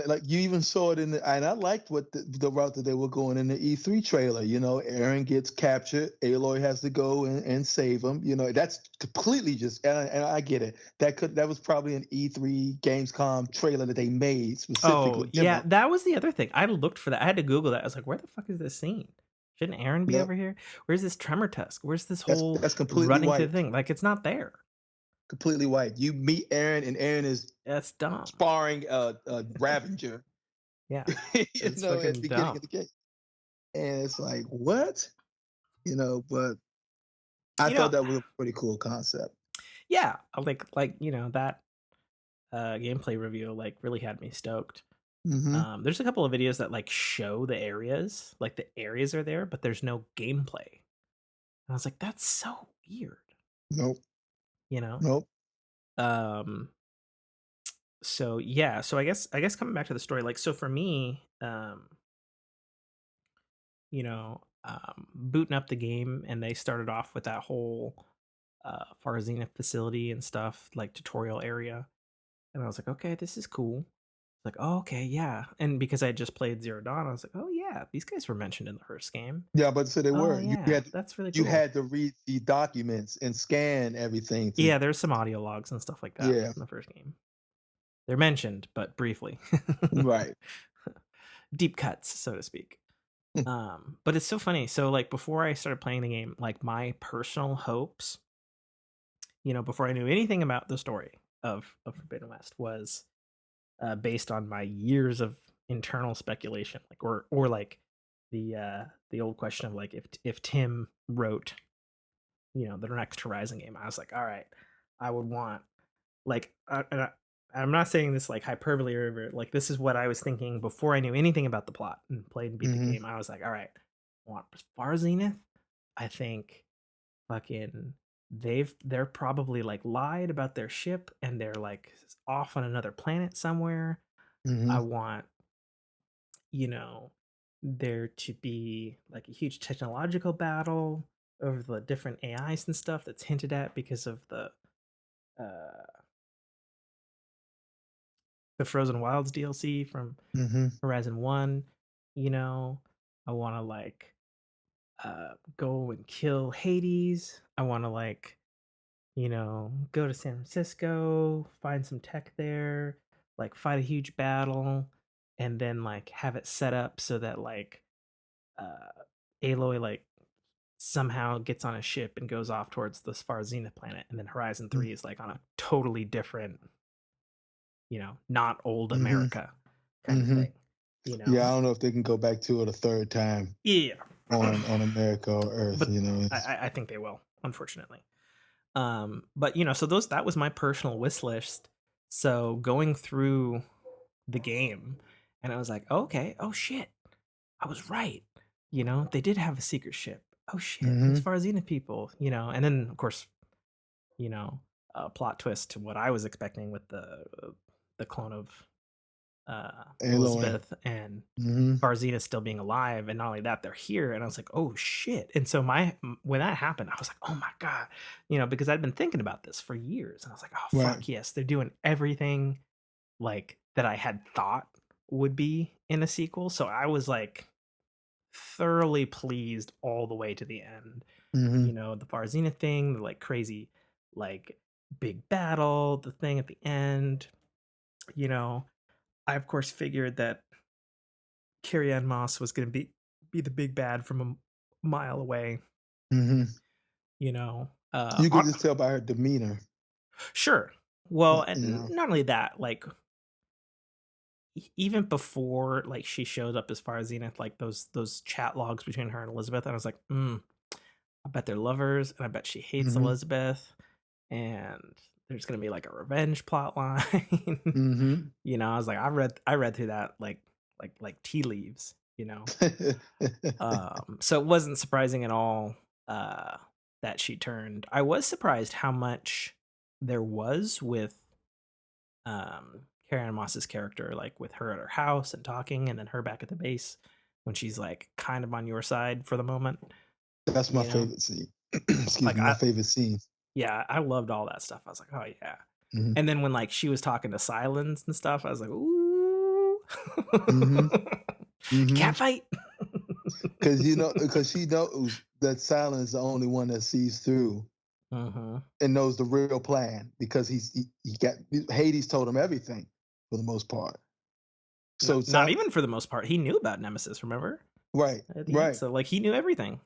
like you even saw it and I liked what the route that they were going in the E3 trailer. Aaron gets captured. Aloy has to go and save him. That's completely just and I get it. That was probably an E3 Gamescom trailer that they made Oh, specifically. yeah, that was the other thing. I looked for that. I had to Google that. I was like, where the fuck is this scene? Shouldn't Aaron be Yep. over here? Where's this tremor tusk? Where's this That's whole that's completely running to the white. thing? Like, it's not there. Completely white. You meet Aaron and Aaron is That's dumb. sparring a Ravager, Yeah, at it's the fucking beginning of dumb. the game. And it's like, what? But I You know, thought that was a pretty cool concept. yeah, like that gameplay review like really had me stoked. Hmm. There's a couple of videos that like show the areas, like the areas are there, but there's no gameplay. And I was like, that's so weird, Nope. you know? Nope. Um, so yeah, so I guess coming back to the story, like so for me, booting up the game and they started off with that whole Far Zenith facility and stuff, like tutorial area. And I was like, okay, this is cool. Like, oh, okay, yeah. And because I had just played Zero Dawn, I was like, oh yeah, these guys were mentioned in the first game. Yeah, but so they Oh were. yeah, that's really You cool. had to read the documents and scan everything to Yeah, there's some audio logs and stuff like that yeah, in the first game. They're mentioned, but briefly. right. Deep cuts, so to speak. But it's so funny. So like before I started playing the game, like my personal hopes, before I knew anything about the story of Forbidden West was based on my years of internal speculation, like or like the old question of like if Tim wrote the next Horizon game, I was like, all right, I would want like I'm not saying this like hyperbole or like this is what I was thinking before I knew anything about the plot and played and beat the Mhm. game. I was like, all right, I want Far Zenith. I think fucking they're probably like lied about their ship and they're like off on another planet somewhere. I Mhm. want you know there to be like a huge technological battle over the different AIs and stuff that's hinted at because of uh the Frozen Wilds DLC from Mhm. Horizon 1. you know I want to like go and kill Hades. I want to like go to San Francisco, find some tech there, like fight a huge battle, and then like have it set up so that like uh Aloy like somehow gets on a ship and goes off towards the Far Zenith planet, and then Horizon Mm. 3 is like on a totally different, not old Mhm. America kind of Mhm. thing, you Yeah, I know? don't know if they can go back to it a third time Yeah. on America or Earth. But It's I think they will, unfortunately. But so that was my personal wish list. So going through the game, and I was like, okay, oh shit, I was right. They did have a secret ship. Oh shit, those mhm. Farzina people. And then of course, you know, a plot twist to what I was expecting with the clone of Aloy. Elizabeth and Mhm. Farzina still being alive, and not only that, they're here. And I was like, oh shit. And so when that happened, I was like, oh my god, because I'd been thinking about this for years, and I was like, oh Right. fuck yes, they're doing everything like that I had thought would be in a sequel. So I was like thoroughly pleased all the way to the end. Mhm. The Farzina thing, the like crazy like big battle, the thing at the end, you know, I of course figured that Carrie Ann Moss was going to be the big bad from a mile away. Mhm. You know, You could just tell by her demeanor. sure. Well, You and know. not only that, like even before like she showed up as far as Zenith, like those chat logs between her and Elizabeth, I was like, I bet they're lovers, and I bet she hates Mhm. Elizabeth, and there's gonna be like a revenge plot line. Mhm. I was like, I read through that like tea leaves. So it wasn't surprising at all uh, that she turned. I was surprised how much there was with Carrie Ann Moss's character, like with her at her house and talking, and then her back at the base when she's like kind of on your side for the moment. That's my You know, favorite scene. Excuse like me, my favorite scene. yeah, I loved all that stuff. I was like, oh yeah. Mhm. And then when like she was talking to Silence and stuff, I was like, ooh, Mhm. cat Mhm. fight. Because she knows that Silence is the only one that sees through Mm-hmm. and knows the real plan because he got Hades told him everything for the most part. So Not even for the most part. He knew about Nemesis, remember? right, At the end. right. So like he knew everything.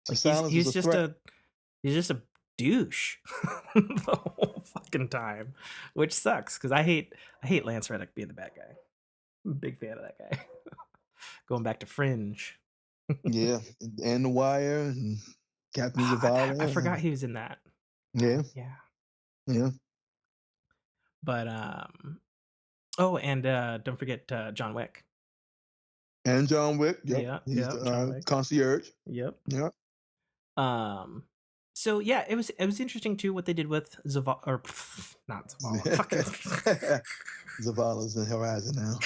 So Like Silence was a threat. he's just a douche the whole fucking time. Which sucks because I hate Lance Reddick being the bad guy. I'm a big fan of that guy. Going back to Fringe. Yeah, and The Wire and Captain I Zavala. forgot he was in that. Yeah, Yeah. yeah. But oh, and don't forget John Wick. And John Wick. Yep, Yeah, he's yeah, the John Wick. concierge. Yep. Yep. Um, so yeah, it was interesting too what they did with Zavala, or not Zavala, fucking Zavala's in Horizon now.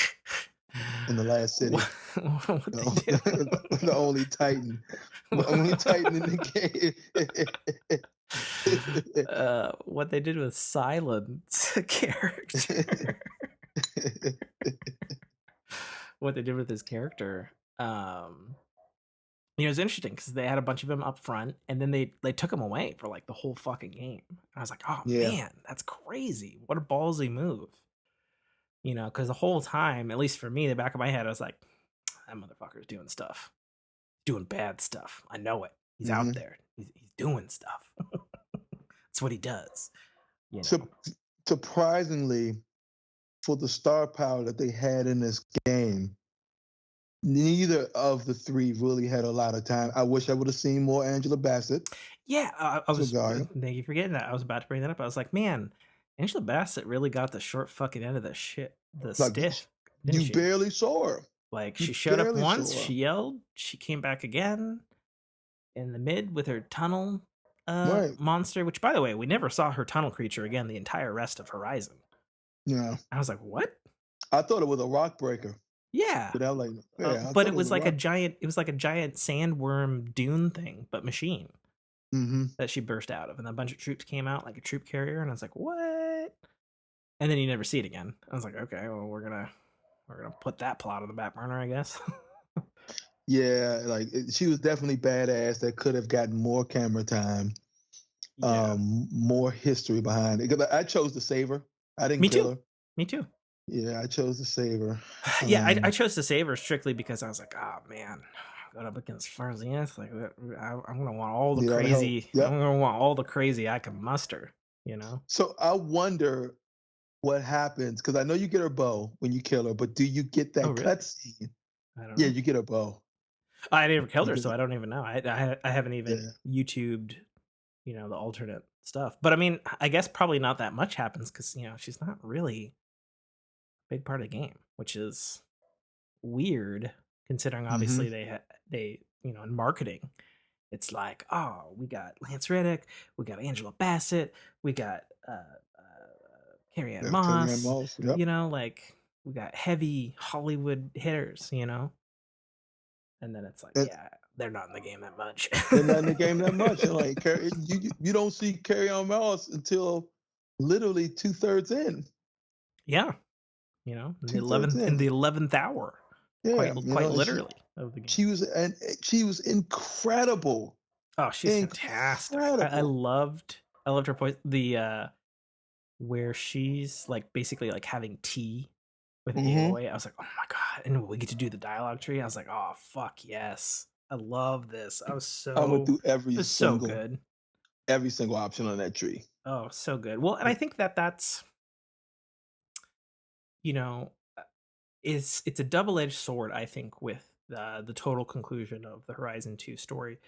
In the last city. what they do. The only Titan. The only Titan in the game. What they did with Silence character. What they did with his character. It's interesting because they had a bunch of him up front, and then they took him away for like the whole fucking game. I was like, oh Yeah. man, that's crazy. What a ballsy move. Because the whole time, at least for me, the back of my head, I was like, that motherfucker's doing stuff. Doing bad stuff. I know it. He's out there. He's doing stuff. That's what he does. Surprisingly, for the star power that they had in this game, neither of the three really had a lot of time. I wish I would have seen more Angela Bassett. Yeah, I was. Gaia. Thank you for getting that. I was about to bring that up. I was like, man, Angela Bassett really got the short fucking end of the shit, the stick. You barely saw her. Like, she showed up once, she yelled, she came back again in the mid with her tunnel monster, which, by the way, we never saw her tunnel creature again the entire rest of Horizon. Yeah. I was like, what? I thought it was a rock breaker. Yeah. But it was like a giant sandworm dune thing, but machine. That she burst out of, and a bunch of troops came out like a troop carrier, and I was like, what? And then you never see it again. I was like, okay, well, we're gonna put that plot on the back burner, I guess. Yeah, like she was definitely badass. That could have gotten more camera time, more history behind it. Because I chose to save her. I didn't kill her. Me too. Yeah, I chose to save her. Yeah, I chose to save her strictly because I was like, oh man, going up against Farzianth, like I'm gonna want all the crazy. Yep. I'm gonna want all the crazy I can muster. So I wonder what happens, because I know you get her bow when you kill her, but do you get that cutscene? I don't know. Yeah, you get her bow. I never killed her, so I don't even know. I haven't even YouTubed, the alternate stuff. But I mean, I guess probably not that much happens because she's not really a big part of the game, which is weird considering obviously they in marketing, it's like, oh, we got Lance Reddick, we got Angela Bassett, we got Carrie-Anne Moss, like we got heavy Hollywood hitters, and then it's like, they're not in the game that much. They're not in the game that much. And like, you don't see Carrie-Anne Moss until literally 2/3 in. Yeah, in the 11th hour. Yeah, quite literally of the game. She was incredible. Oh, she's fantastic. I loved her point. Where she's like basically like having tea with AOA. I was like, oh my god! And we get to do the dialogue tree. I was like, oh fuck yes! I love this. I went through so good. Every single option on that tree. Oh, so good. Well, and I think that's it's a double-edged sword, I think, with the total conclusion of the Horizon 2 story,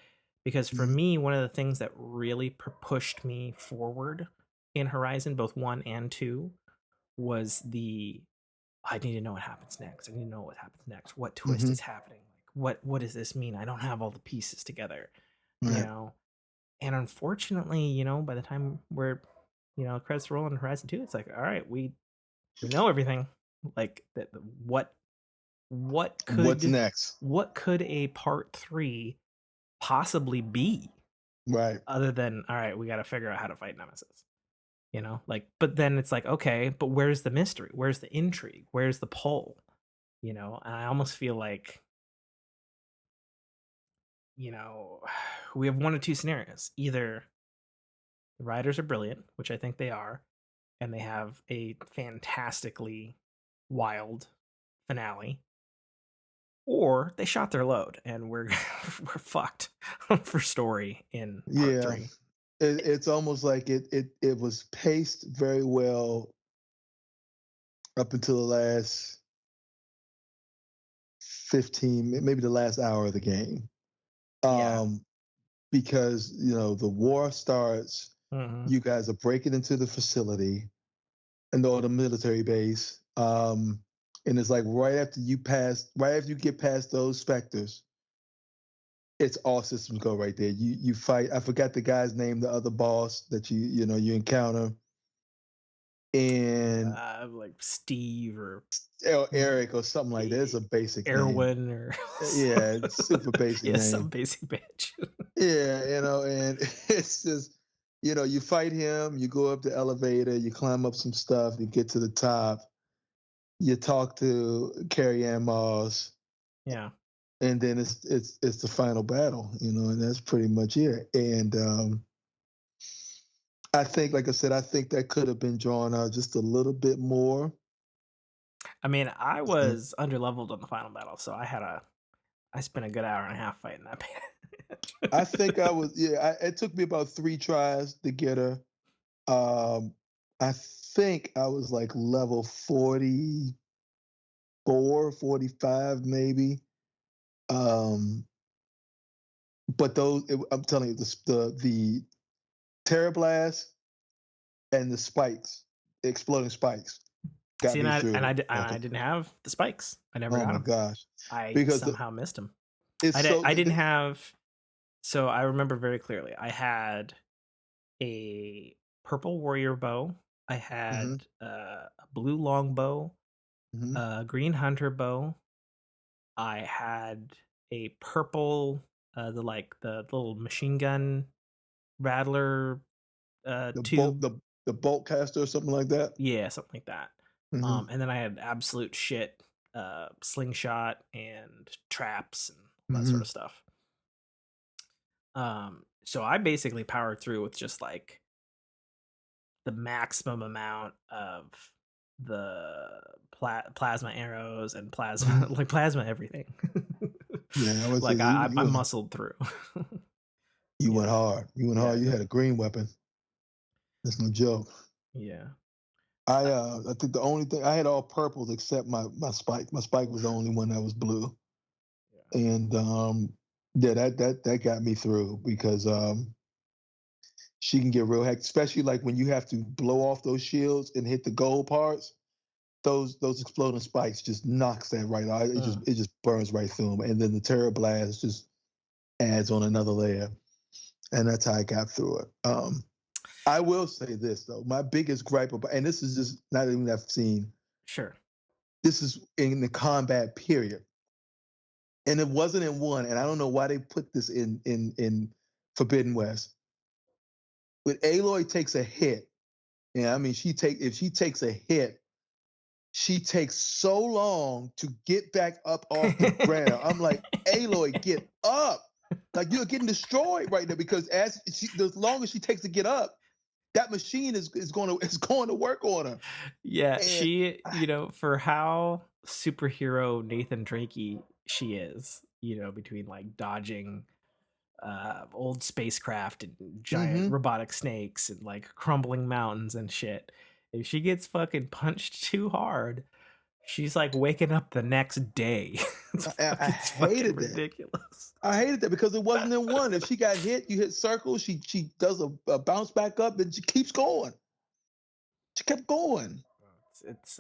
because for me, one of the things that really pushed me forward in Horizon, both 1 and 2, was I need to know what happens next. I need to know what happens next. What twist is happening? Like, what does this mean? I don't have all the pieces together, And unfortunately, by the time we're, credits roll on Horizon 2, it's like, all right, we know everything. Like that, what's next? What could a part 3 possibly be? Right. Other than, all right, we got to figure out how to fight Nemesis. But then it's like, okay, but where's the mystery? Where's the intrigue? Where's the pull? And I almost feel like, we have one of two scenarios. Either the writers are brilliant, which I think they are, and they have a fantastically wild finale, or they shot their load and we're fucked for story in part 3. It's almost like it was paced very well up until the last 15, maybe the last hour of the game. Because the war starts, you guys are breaking into the facility and the military base. And it's like right after you get past those specters, it's all systems go right there. You fight. I forgot the guy's name, the other boss that you encounter, and like Steve or Eric or something like that. It's a basic Erwin name. Or it's super basic name. Some basic bitch. And it's just you fight him, you go up the elevator, you climb up some stuff, you get to the top, you talk to Carrie Ann Moss, Yeah. and then it's the final battle, and that's pretty much it. And I think, like I said, I think that could have been drawn out just a little bit more. I mean, I So was underleveled on the final battle, so I spent a good hour and a half fighting that bitch. I think I was, yeah. It took me about 3 tries to get her. I think I was like level 44, 45, maybe. Um, but I'm telling you, the Terror Blast and the spikes, the exploding spikes, got See, and me I and through I, it. di- and I didn't have the spikes. I never Oh got my them. gosh, I because somehow missed them. it's so. I didn't have. So I remember very clearly. I had a purple warrior bow. I Mm-hmm, had a blue longbow, mm-hmm, a green hunter bow. I had a purple, the little machine gun rattler the bolt, tube. the bolt caster or something like that. Yeah, something like that. Mm-hmm, And then I had absolute shit, slingshot and traps and all that sort mm-hmm. of stuff. So I basically powered through with just like the maximum amount of the plasma arrows and plasma Mm-hmm. like plasma everything. Yeah, I would say Like you, I you went muscled through. you Yeah, went hard. You went yeah, hard. You had a green weapon. That's no joke. yeah. I think the only thing I had all purples except my spike. My spike was the only one that was blue, Yeah. and yeah, that got me through because she can get real hectic, especially like when you have to blow off those shields and hit the gold parts. Those exploding spikes just knocks that right out. It just burns right through them, and then the terror blast just adds on another layer, and that's how I got through it. I will say this though, my biggest gripe about, and this is just not even I've seen. Sure. This is in the combat period, and it wasn't in one, and I don't know why they put this in Forbidden West. When Aloy takes a hit, and I mean if she takes a hit, she takes so long to get back up off the ground. I'm like, Aloy, get up! Like you're getting destroyed right now because the longer she takes to get up, that machine is going to work on her. Yeah, And she, for how superhero Nathan Drakey she is, between like dodging old spacecraft and giant mm-hmm. robotic snakes and like crumbling mountains and shit. If she gets fucking punched too hard, she's like waking up the next day. I It's fucking hated that. ridiculous. I hated that because it wasn't in one. If she got hit, you hit circle. She does a bounce back up and she keeps going. She kept going. It's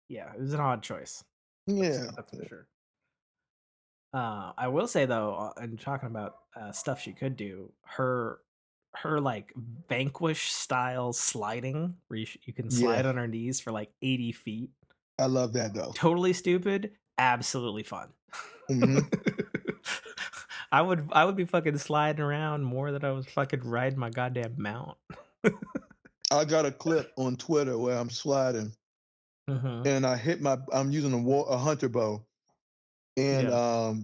yeah, it was an odd choice. Yeah. That's for sure. I will say though, and talking about stuff she could do, her like vanquish style sliding, where you can Yeah. slide on her knees for like 80 feet. I love that though. Totally stupid, absolutely fun. Mm-hmm. I would be fucking sliding around more than I was fucking riding my goddamn mount. I got a clip on Twitter where I'm sliding Mm-hmm. and I'm using a hunter bow and Yeah.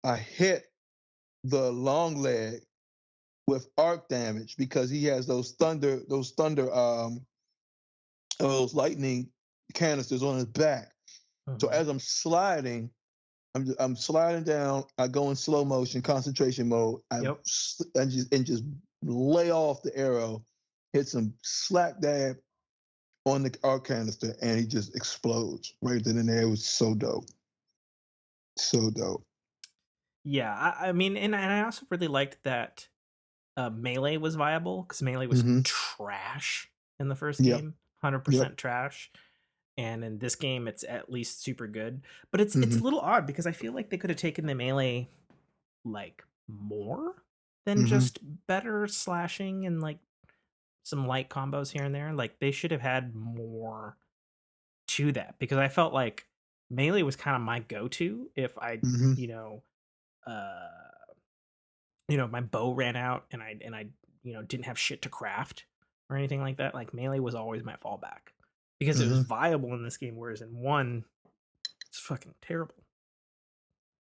I hit the long leg with arc damage because he has those lightning canisters on his back. So Mm-hmm. as I'm sliding, I'm sliding down. I go in slow motion, concentration mode. Yep. And just lay off the arrow, hit some slap dab on the arc canister, and he just explodes right then and there. It was so dope, so dope. Yeah. I mean, and I also really liked that melee was viable because melee was Mm-hmm. trash in the first Yep. game, Yep. 100% trash, and in this game it's at least super good. But it's Mm-hmm. a little odd because I feel like they could have taken the melee like more than Mm-hmm. just better slashing and like some light combos here and there. Like they should have had more to that because I felt like melee was kind of my go-to if I, Mm-hmm. you know, uh my bow ran out and I didn't have shit to craft or anything like that, like melee was always my fallback because it was Hmm. viable in this game, whereas in one, it's fucking terrible.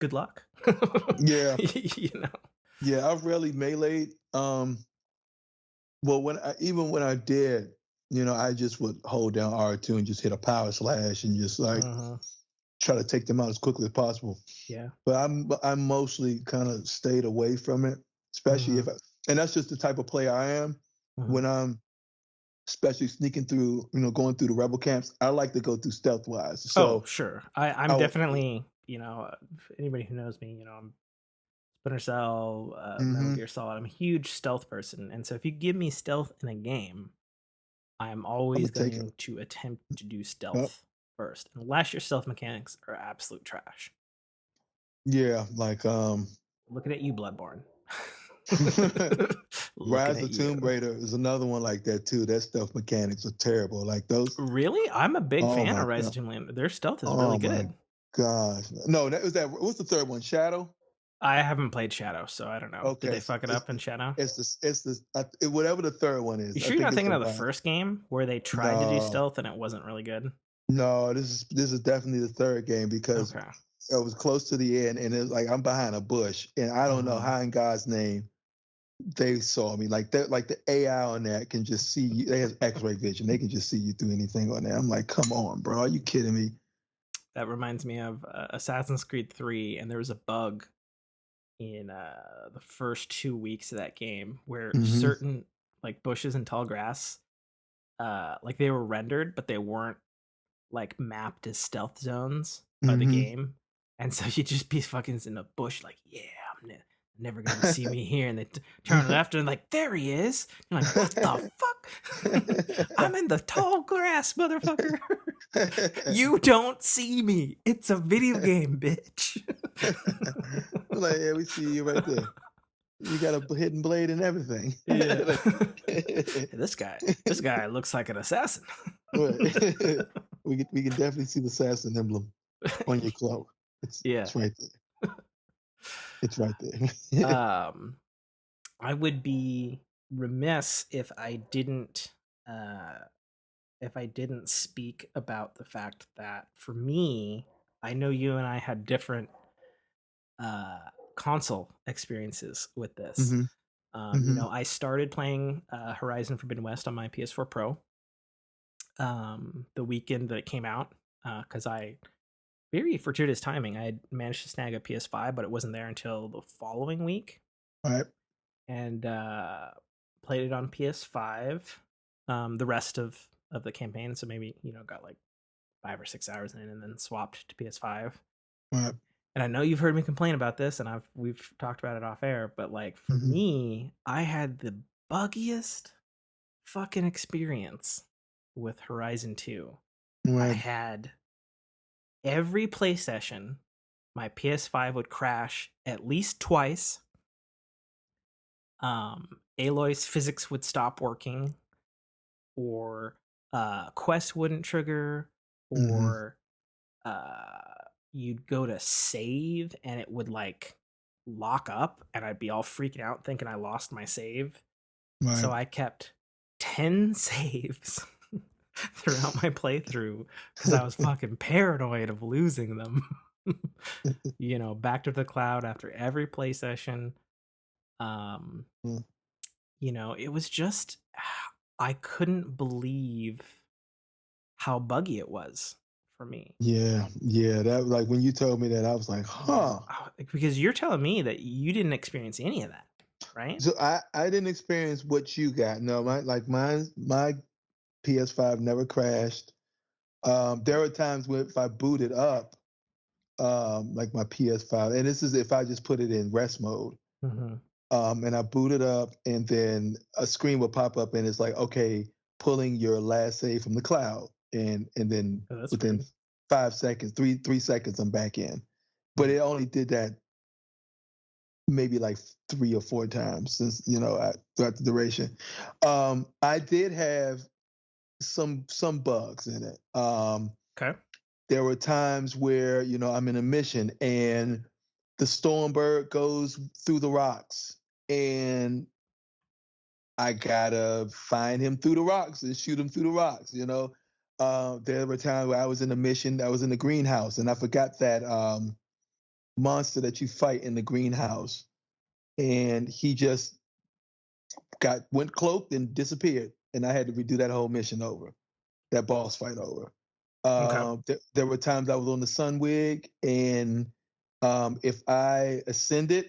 Good luck. Yeah, you know. yeah. I've rarely meleeed. Well, even when I did, I just would hold down R2 and just hit a power slash and just like Uh-huh. try to take them out as quickly as possible. Yeah. But I'm mostly kind of stayed away from it, especially Uh-huh. and that's just the type of player I am. Uh-huh. When I'm especially sneaking through, going through the rebel camps, I like to go through stealth wise. Oh, So sure. I'm I, definitely, anybody who knows me, I'm Splinter Cell, Metal mm-hmm, Gear Solid. I'm a huge stealth person, and so if you give me stealth in a game, I'm I'm always gonna take it. going to attempt to do Yep. stealth first, unless your stealth mechanics are absolute trash. Yeah, like Looking at you, Bloodborne. Looking Rise at of you. Tomb Raider is another one like that too. That stealth mechanics are terrible. Like those. Really? I'm a big Oh fan my of Rise of god. Tomb Raider. Their stealth is really Oh my good. gosh. No, that was that. What's the third one? Shadow. I haven't played Shadow, so I don't know. Did Okay, they fuck it up in Shadow? whatever the third one You is. I sure you're think not it's thinking the of the Rise. first game where they tried to do No, stealth and it wasn't really good? no. This is definitely the third game because Okay. I was close to the end and it's like I'm behind a bush and I don't know Mhm. how in God's name they saw me. Like that, like the AI on that can just see you. They have X-ray vision. They can just see you through anything on there. I'm like, come on, bro. Are you kidding me? That reminds me of Assassin's Creed 3, and there was a bug in the first 2 weeks of that game where Mm-hmm. certain like bushes and tall grass, like they were rendered, but they weren't like mapped as stealth zones by the Mm-hmm. game, and so you just be fucking in a bush, like, yeah, never gonna see me here, and they turn left and like, there he is. You're like, what the fuck? I'm in the tall grass, motherfucker. You don't see me. It's a video game, bitch. Like, yeah, we see you right there. You got a hidden blade and everything. Yeah. Like, This guy looks like an assassin. right. we can definitely see the assassin emblem on your cloak. Yeah. It's right there. It's right there. Um, I would be remiss uh if I didn't speak about the fact that for me, I know you and I had different uh console experiences with this. Hmm. Hmm. I started playing Horizon Forbidden West on my PS4 Pro the weekend that it came out because I very fortuitous timing. I had managed to snag a PS5, but it wasn't there until the following week, All right. and played it on PS5. The rest of the campaign, so maybe got like 5 or 6 hours in, and then swapped to PS5. All right. And I know you've heard me complain about this, and we've talked about it off air, but like for Hmm. me, I had the buggiest fucking experience with Horizon 2. All I right. had every play session, my PS5 would crash at least twice. Aloy's physics would stop working, or quest wouldn't trigger, Hmm. or uh, you'd go to save and it would like lock up, and I'd be all freaking out thinking I lost my save. So Right. I kept 10 saves throughout my playthrough because I was fucking paranoid of losing them. Back to the cloud after every play session. Um, it was just I couldn't believe how buggy it was for me. Yeah. Yeah. That like when you told me that, I was like, huh. Because you're telling me that you didn't experience any of that, right? So I didn't experience what you got. No, my PS5 never crashed. There were times where if I booted up, like my PS5, and this is if I just put it in rest mode, Mm-hmm. and I boot it up, and then a screen will pop up, and it's like, okay, pulling your last save from the cloud, and then Oh, that's within weird. 5 seconds, three seconds, I'm back in. But Mm-hmm. it only did that maybe like 3 or 4 times since throughout the duration. I did have some bugs in it. Okay. There were times where I'm in a mission and the Stormbird goes through the rocks and I gotta find him through the rocks and shoot him through the rocks. There were times where I was in a mission that was in the greenhouse, and I forgot that monster that you fight in the greenhouse, and he just went cloaked and disappeared, and I had to redo that whole mission over, that boss fight over. Okay. There were times I was on the sun wig, and if I ascended,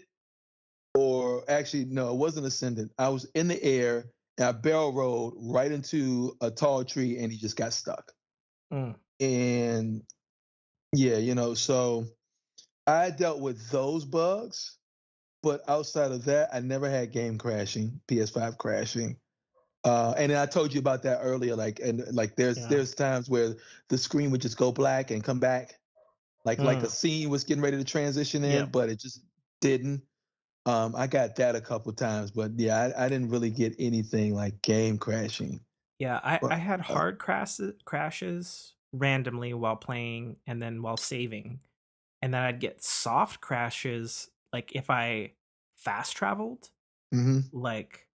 or actually no, it wasn't ascended. I was in the air and I barrel rolled right into a tall tree, and he just got stuck. Mm. And yeah, so I dealt with those bugs, but outside of that, I never had game crashing, PS5 crashing. And then I told you about that earlier. There's times where the screen would just go black and come back, like a scene was getting ready to transition in, Yep. but it just didn't. I got that a couple times, but yeah, I didn't really get anything like game crashing. Yeah, I But had hard crashes randomly while playing and then while saving. And then I'd get soft crashes like if I fast traveled like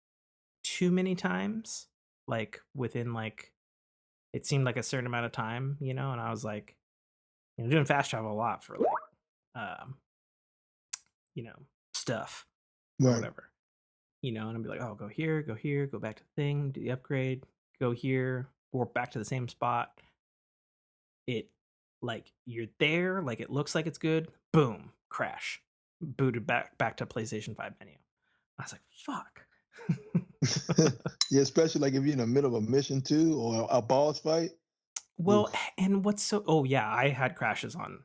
too many times, like within like it seemed like a certain amount of time, and I was like, doing fast travel a lot for like um, stuff or right, whatever. And I'd be like, oh, go here, go back to the thing, do the upgrade, go here, warp back to the same spot. It like you're there, like it looks like it's good, boom, crash, booted back to PlayStation 5 menu. I was like, fuck. yeah, especially like if you're in the middle of a mission too, or a boss fight. Well, Oof. and what's so? Oh yeah, I had crashes on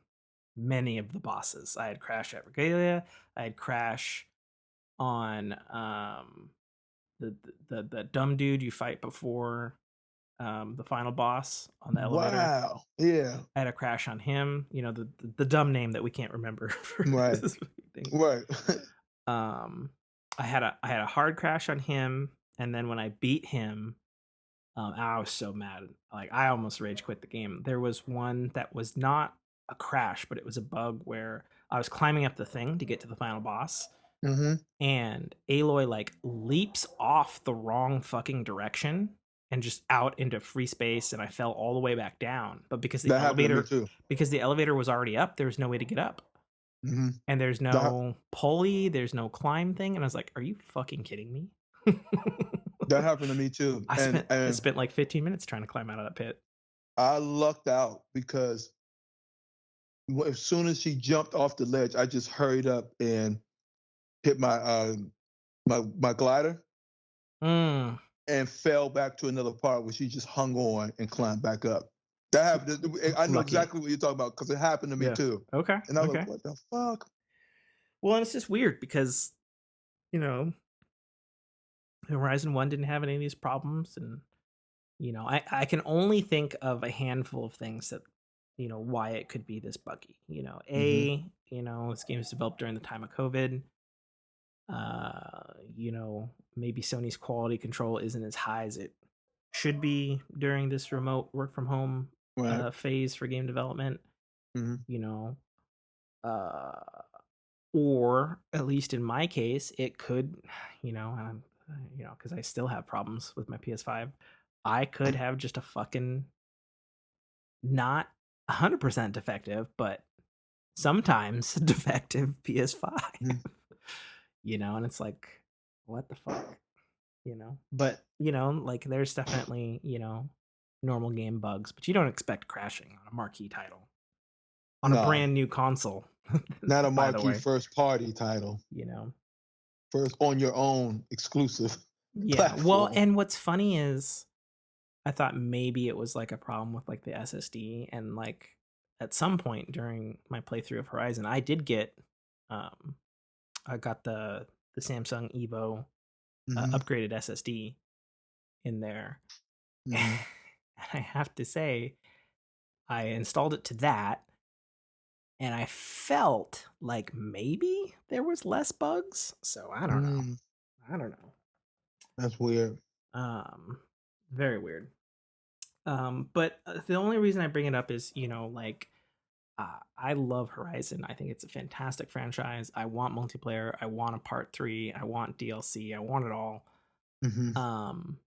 many of the bosses. I had crash at Regalia. I had crash on the dumb dude you fight before the final boss on the elevator. Wow. Yeah. I had a crash on him. The dumb name that we can't remember for Right. this thing. Right. I had a hard crash on him, and then when I beat him, I was so mad. Like I almost rage quit the game. There was one that was not a crash, but it was a bug where I was climbing up the thing to get to the final boss, and Aloy like leaps off the wrong fucking direction and just out into free space, and I fell all the way back down. But because That happened to me too. the elevator was already up, there was no way to get up. And there's That, no pulley, there's no climb thing, and I was like, "Are you fucking kidding me?" that happened to me too. I spent like 15 minutes trying to climb out of that pit. I lucked out because as soon as she jumped off the ledge, I just hurried up and hit my glider Mm. and fell back to another part where she just hung on and climbed back up. That happened. I know Lucky. exactly what you're talking about because it happened to me too. Okay. And I was Okay. like, what the fuck? Well, and it's just weird because, Horizon 1 didn't have any of these problems. And, I can only think of a handful of things that, why it could be this buggy. This game was developed during the time of COVID. Maybe Sony's quality control isn't as high as it should be during this remote work from home Right. phase for game development. Mhm. Or at least in my case, it could, because I still have problems with my PS5. I could have just a fucking not 100% defective, but sometimes defective PS5. Mhm. And it's like, what the fuck? But like there's definitely, normal game bugs, but you don't expect crashing on a marquee title on a No, brand new console. not a by the marquee way, first party title. you know. First on your own exclusive Yeah. Well, platform. and what's funny is I thought maybe it was like a problem with like the SSD, and like at some point during my playthrough of Horizon, I did get I got the Samsung Evo upgraded SSD in there. And I have to say I installed it to that, and I felt like maybe there was less bugs. So I don't know. I don't know. That's weird. Very weird. But the only reason I bring it up is, like I love Horizon. I think it's a fantastic franchise. I want multiplayer. I want a part 3. I want DLC. I want it all. Mhm. Um,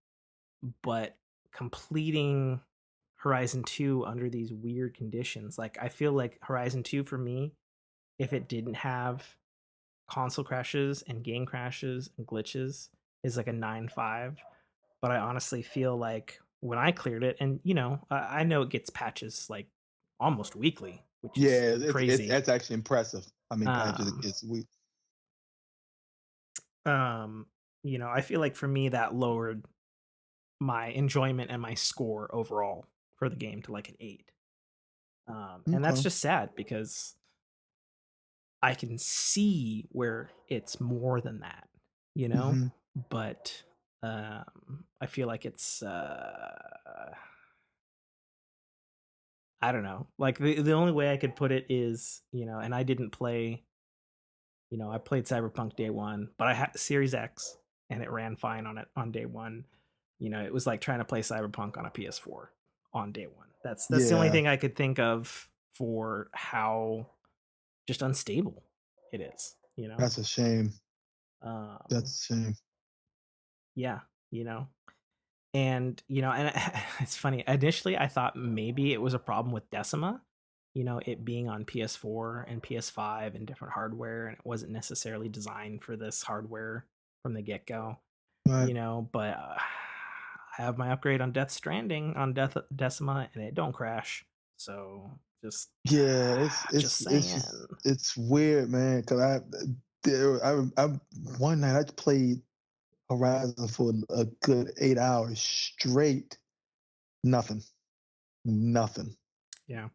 but completing Horizon 2 under these weird conditions, like I feel like Horizon 2 for me, if it didn't have console crashes and game crashes and glitches, is like a 9.5. But I honestly feel like when I cleared it, and I know it gets patches like almost weekly, which is Yeah, it's crazy. that's actually impressive. I mean, actually, Um, it's we. um, I feel like for me that lowered my enjoyment and my score overall for the game to like an 8. And that's Okay. just sad because I can see where it's more than that, you know? Mhm. But I feel like it's I don't know. Like the only way I could put it is, and I didn't play, I played Cyberpunk day 1, but I had the Series X and it ran fine on it on day 1. It was like trying to play Cyberpunk on a PS4 on day 1. That's the only Yeah, thing I could think of for how just unstable it is, you know? that's a shame. Um That's a shame. yeah, you know. And it's funny. Initially, I thought maybe it was a problem with Decima, it being on PS4 and PS5 and different hardware, and it wasn't necessarily designed for this hardware from the get go. Right. But I have my upgrade on Death Stranding on Decima, and it don't crash. So just, Yeah, just saying. it's weird, man. Cause I one night I played Horizon for a good 8 hours straight. Nothing, nothing. Yeah.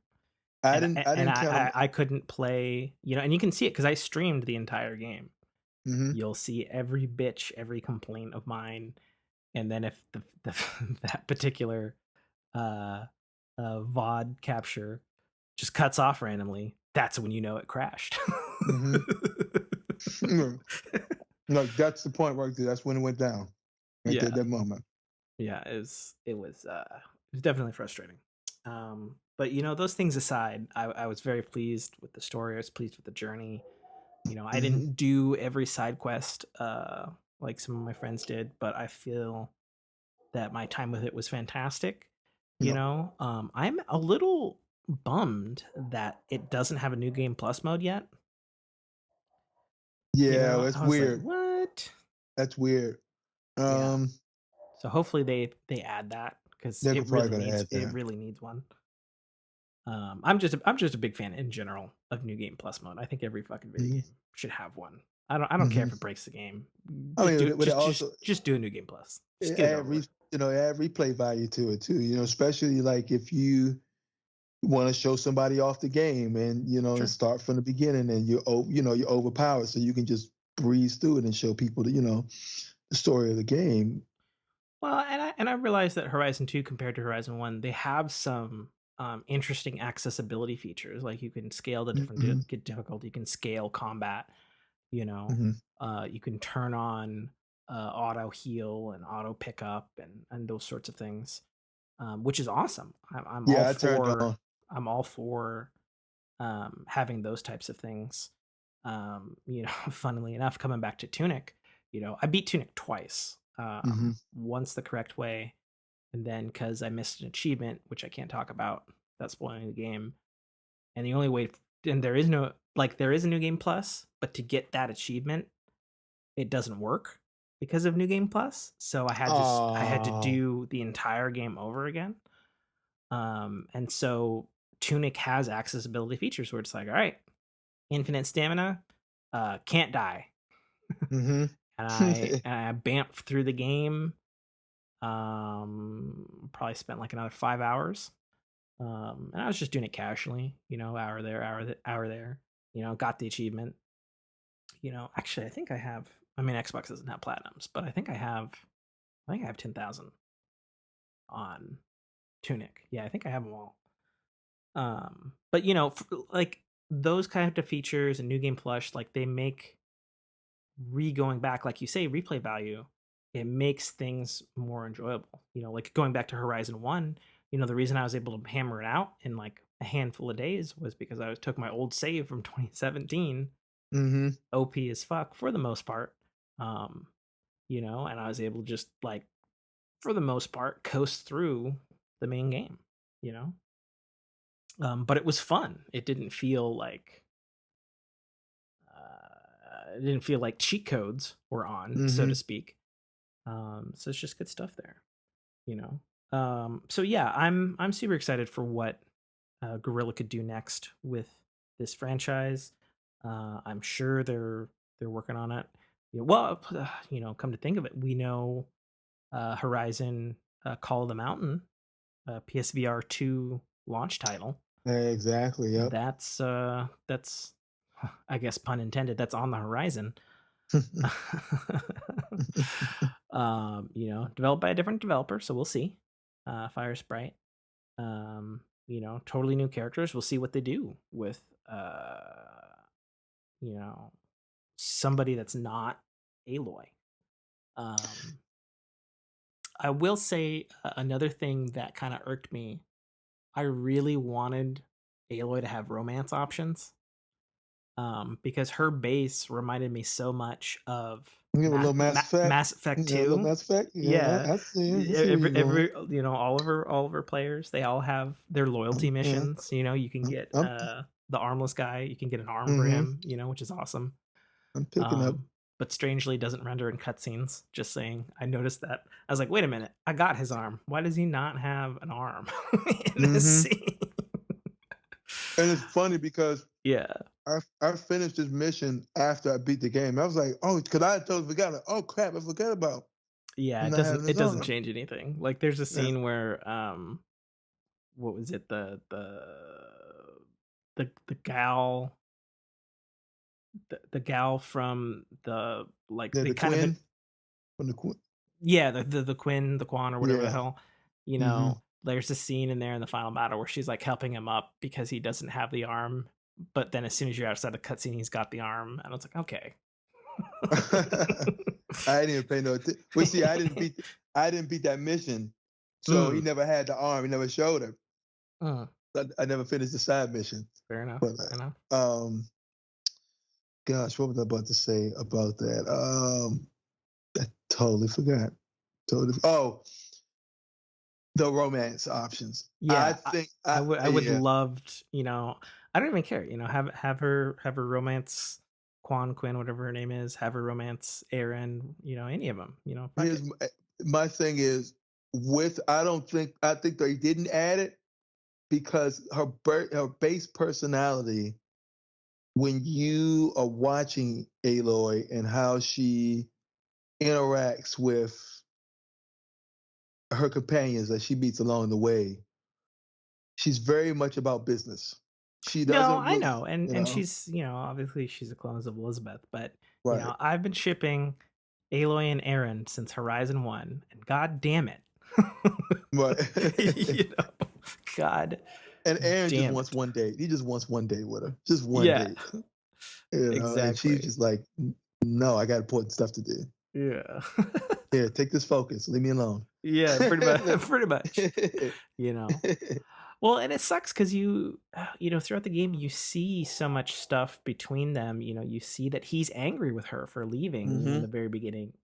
I And didn't I- I and didn't I count. I, I couldn't play, and you can see it because I streamed the entire game. Hmm. You'll see every bitch, every complaint of mine, and then if the that particular uh, VOD capture just cuts off randomly, that's when you know it crashed. Hmm. No, that's the point right there. That's when it went down. Right there, Yeah, that moment. yeah, it was definitely frustrating. But those things aside, I was very pleased with the story. I was pleased with the journey. I Hmm. didn't do every side quest like some of my friends did, but I feel that my time with it was fantastic. Yep. I'm a little bummed that it doesn't have a new game plus mode yet. Yeah, that's I was like, weird. what? That's weird. Yeah. Um, So hopefully they add that because they're it probably really gonna needs add it that. really needs one. I'm just a big fan in general of new game plus mode. I think every fucking video Hmm. game should have one. I don't care Hmm. if it breaks the game. I Just do mean, it. but it Just also just just do a new game plus. Just get it add over with. add replay value to it too. Especially like if you want to show somebody off the game and and Sure. start from the beginning and you're overpowered, so you can just breeze through it and show people the story of the game. Well, and I realized that Horizon 2 compared to Horizon 1, they have some interesting accessibility features. Like you can scale the different Hmm. difficulty, you can scale combat, you know, Hmm. you can turn on auto heal and auto pickup and those sorts of things, which is awesome. I'm all Yeah, I turned for on. I'm all for having those types of things. Funnily enough, coming back to Tunic, I beat Tunic twice. Hmm. Once the correct way, and then because I missed an achievement, which I can't talk about, that's spoiling the game. And the only way, and there is no there is a new game plus, but to get that achievement, it doesn't work because of new game plus. So I had to Oh. do the entire game over again. And so Tunic has accessibility features where it's like, all right, infinite stamina, can't die. Hmm. And I bamf through the game. Probably spent like another 5 hours. And I was just doing it casually, hour there, hour there. Got the achievement. Actually, I think I have. I mean, Xbox doesn't have platinums, but I think I have. I think I have 10,000 on Tunic. Yeah, I think I have them all. But like those kind of features and new game flush, like they make going back, like you say, replay value. It makes things more enjoyable. Like going back to Horizon 1, the reason I was able to hammer it out in like a handful of days was because I took my old save from 2017, Hmm. OP as fuck for the most part. Um, and I was able to just like for the most part coast through the main game, you know. But it was fun. It didn't feel like cheat codes were on, so to Hmm. speak. So it's just good stuff there, you know. So yeah, I'm super excited for what Gorilla could do next with this franchise. I'm sure they're working on it. Come to think of it, we know Horizon Call of the Mountain, PSVR 2 launch title. Exactly. Yep. That's I guess pun intended, that's on the horizon. Developed by a different developer, so we'll see. Fire Sprite. Totally new characters. We'll see what they do with you know, somebody that's not Aloy. Um, I will say another thing that kind of irked me. I really wanted Aloy to have romance options, because her base reminded me so much of You have a little Mass Effect. Mass Effect Yeah, a little 2. Mass Effect. Yeah, Yeah, I see him. I see where you're going. all of her players, they all have their loyalty Yeah, missions. You can get I'm, the armless guy, you can get an arm for hmm him, which is awesome. I'm picking up. But strangely doesn't render in cutscenes. Just saying, I noticed that. I was like, wait a minute, I got his arm. Why does he not have an arm in this Hmm. scene? And it's funny because Yeah, I finished this mission after I beat the game. I was like, oh, because I totally forgot. Like, oh crap, I forgot about yeah. him It not doesn't having it his doesn't arm. change anything. Like there's a Yeah. scene where what was it, the gal from the like Yeah, they the kind of Quinn from the Quinn. yeah, the Quinn, the Quan, or whatever the Yeah. hell. Hmm. There's a scene in there in the final battle where she's like helping him up because he doesn't have the arm. But then as soon as you're outside the cutscene, he's got the arm, and I was like, okay. I didn't even pay no attention. But see, I didn't beat that mission, so he Mm, never had the arm. He never showed her. mm, I never finished the side mission. fair enough. But Fair enough. gosh, what was I about to say about that? I totally forgot. Totally. Oh, the romance options. I Yeah, think I would yeah, loved, I don't even care, have her romance Quan, Quinn, whatever her name is, have her romance Aaron, any of them, fuck here's it. my thing is with I think they didn't add it because her base personality when you are watching Aloy and how she interacts with her companions that she meets along the way, she's very much about business. She No, doesn't I really, know, and she's, obviously she's a clone of Elizabeth, but right, I've been shipping Aloy and Aaron since Horizon 1, and god damn it. right. you know, God And Aaron just damn wants it. one date. He just wants one date with her, just one Yeah, date, and she's exactly. just like, no, I got important stuff to do. Yeah. Here, take this focus. Leave me alone. Yeah, pretty much. Pretty much. You know. Well, and it sucks because throughout the game, you see so much stuff between them. You see that he's angry with her for leaving. In Hmm. the very beginning.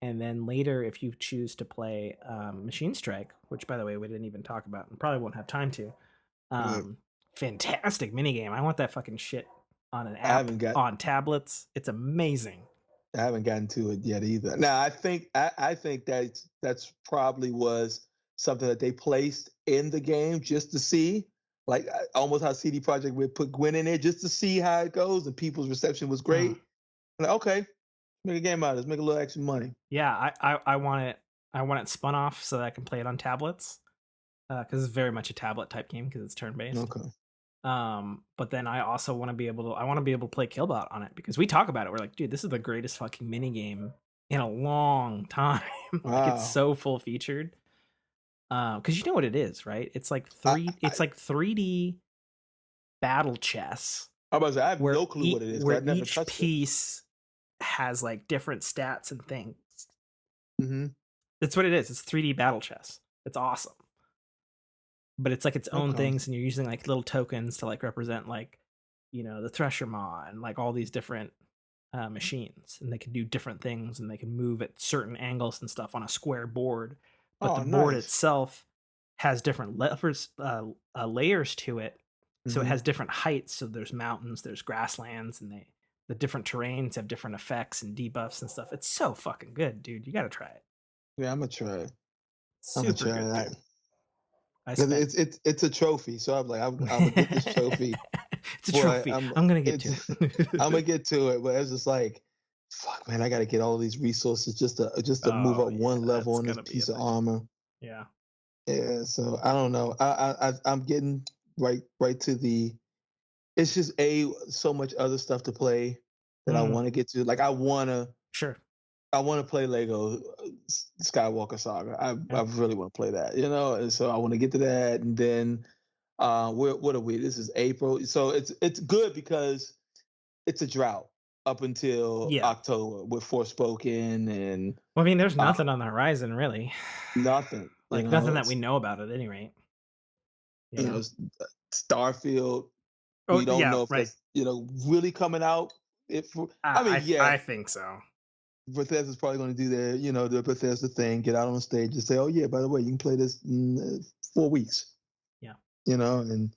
And then later, if you choose to play Machine Strike, which by the way we didn't even talk about, and probably won't have time to. Yeah. Um, Fantastic minigame. I want that fucking shit on an I app haven't got on tablets. It's amazing. I haven't gotten to it yet either. Now I think that's probably was something that they placed in the game just to see, like almost how CD Projekt would put Gwen in there just to see how it goes. And people's reception was Mm. great. Like, okay, make a game out of this, make a little extra money. Yeah, I want it. I want it spun off so that I can play it on tablets because it's very much a tablet type game because it's turn based. Okay. But then I also want to be able to. I want to be able to play Killbot on it because we talk about it. We're like, dude, this is the greatest fucking mini game in a long time. Like it's Wow. so full featured. Because you know what it is, right? It's like I, three. I, It's like 3D battle chess I about to say I have where no clue what it is because where I've never each touched it. piece has like different stats and things. Hmm. That's what it is. It's 3D battle chess. It's awesome. But it's like its own Okay. things, and you're using like little tokens to like represent like, the Thresher Maw and like all these different machines, and they can do different things, and they can move at certain angles and stuff on a square board. But the Oh, board nice. itself has different layers to it, so it Hmm. has different heights. So there's mountains, there's grasslands, and the different terrains have different effects and debuffs and stuff. It's so fucking good, dude. You got to try it. Yeah, I'm gonna try it. I'm gonna Super try good it. game. I Because spent it's a trophy, so I'm like, I'm gonna get this trophy, it's a but trophy. I'm gonna get to it's I'm gonna it. get to it. But it's just like, fuck, man, I gotta get all these resources just to move Oh up yeah, one level that's on this gonna be a piece of thing. armor. Yeah. Yeah, so I don't know. I'm getting right to the. It's just so much other stuff to play that I Mm, want to get to. Like sure. I want to play Lego Skywalker Saga. I Yeah. really want to play that, and so I want to get to that, and then what are we? This is April, so it's good because it's a drought up until Yeah. October with Forspoken and Well, I mean, there's uh, nothing on the horizon really. nothing. Like nothing that we know about at any rate. You You know, know. s- Starfield. Oh We don't yeah, know if right. that's really coming out. I mean, yeah, I think so. Bethesda's probably going to do the Bethesda thing, get out on stage and say, "Oh yeah, by the way, you can play this in 4 weeks." Yeah. And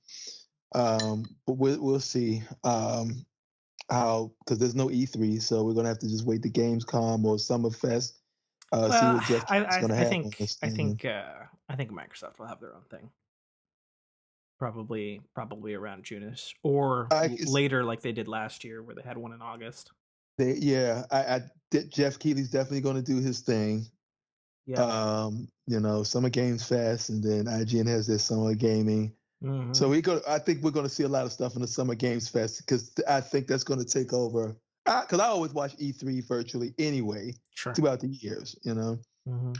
but we'll see how, because there's no E3, so we're gonna have to just wait to Gamescom or Summerfest, see Well, what Jeff Keighley's gonna I have on think this thing. I think Microsoft will have their own thing. Probably around June-ish or I guess later, like they did last year, where they had one in August. yeah, Jeff Keighley's definitely gonna do his thing. Yeah. Summer Games Fest, and then IGN has their summer gaming. So Hmm. I think we're going to see a lot of stuff in the Summer Games Fest because I think that's going to take over. Because I always watch E3 virtually anyway Sure. throughout the years. Hmm.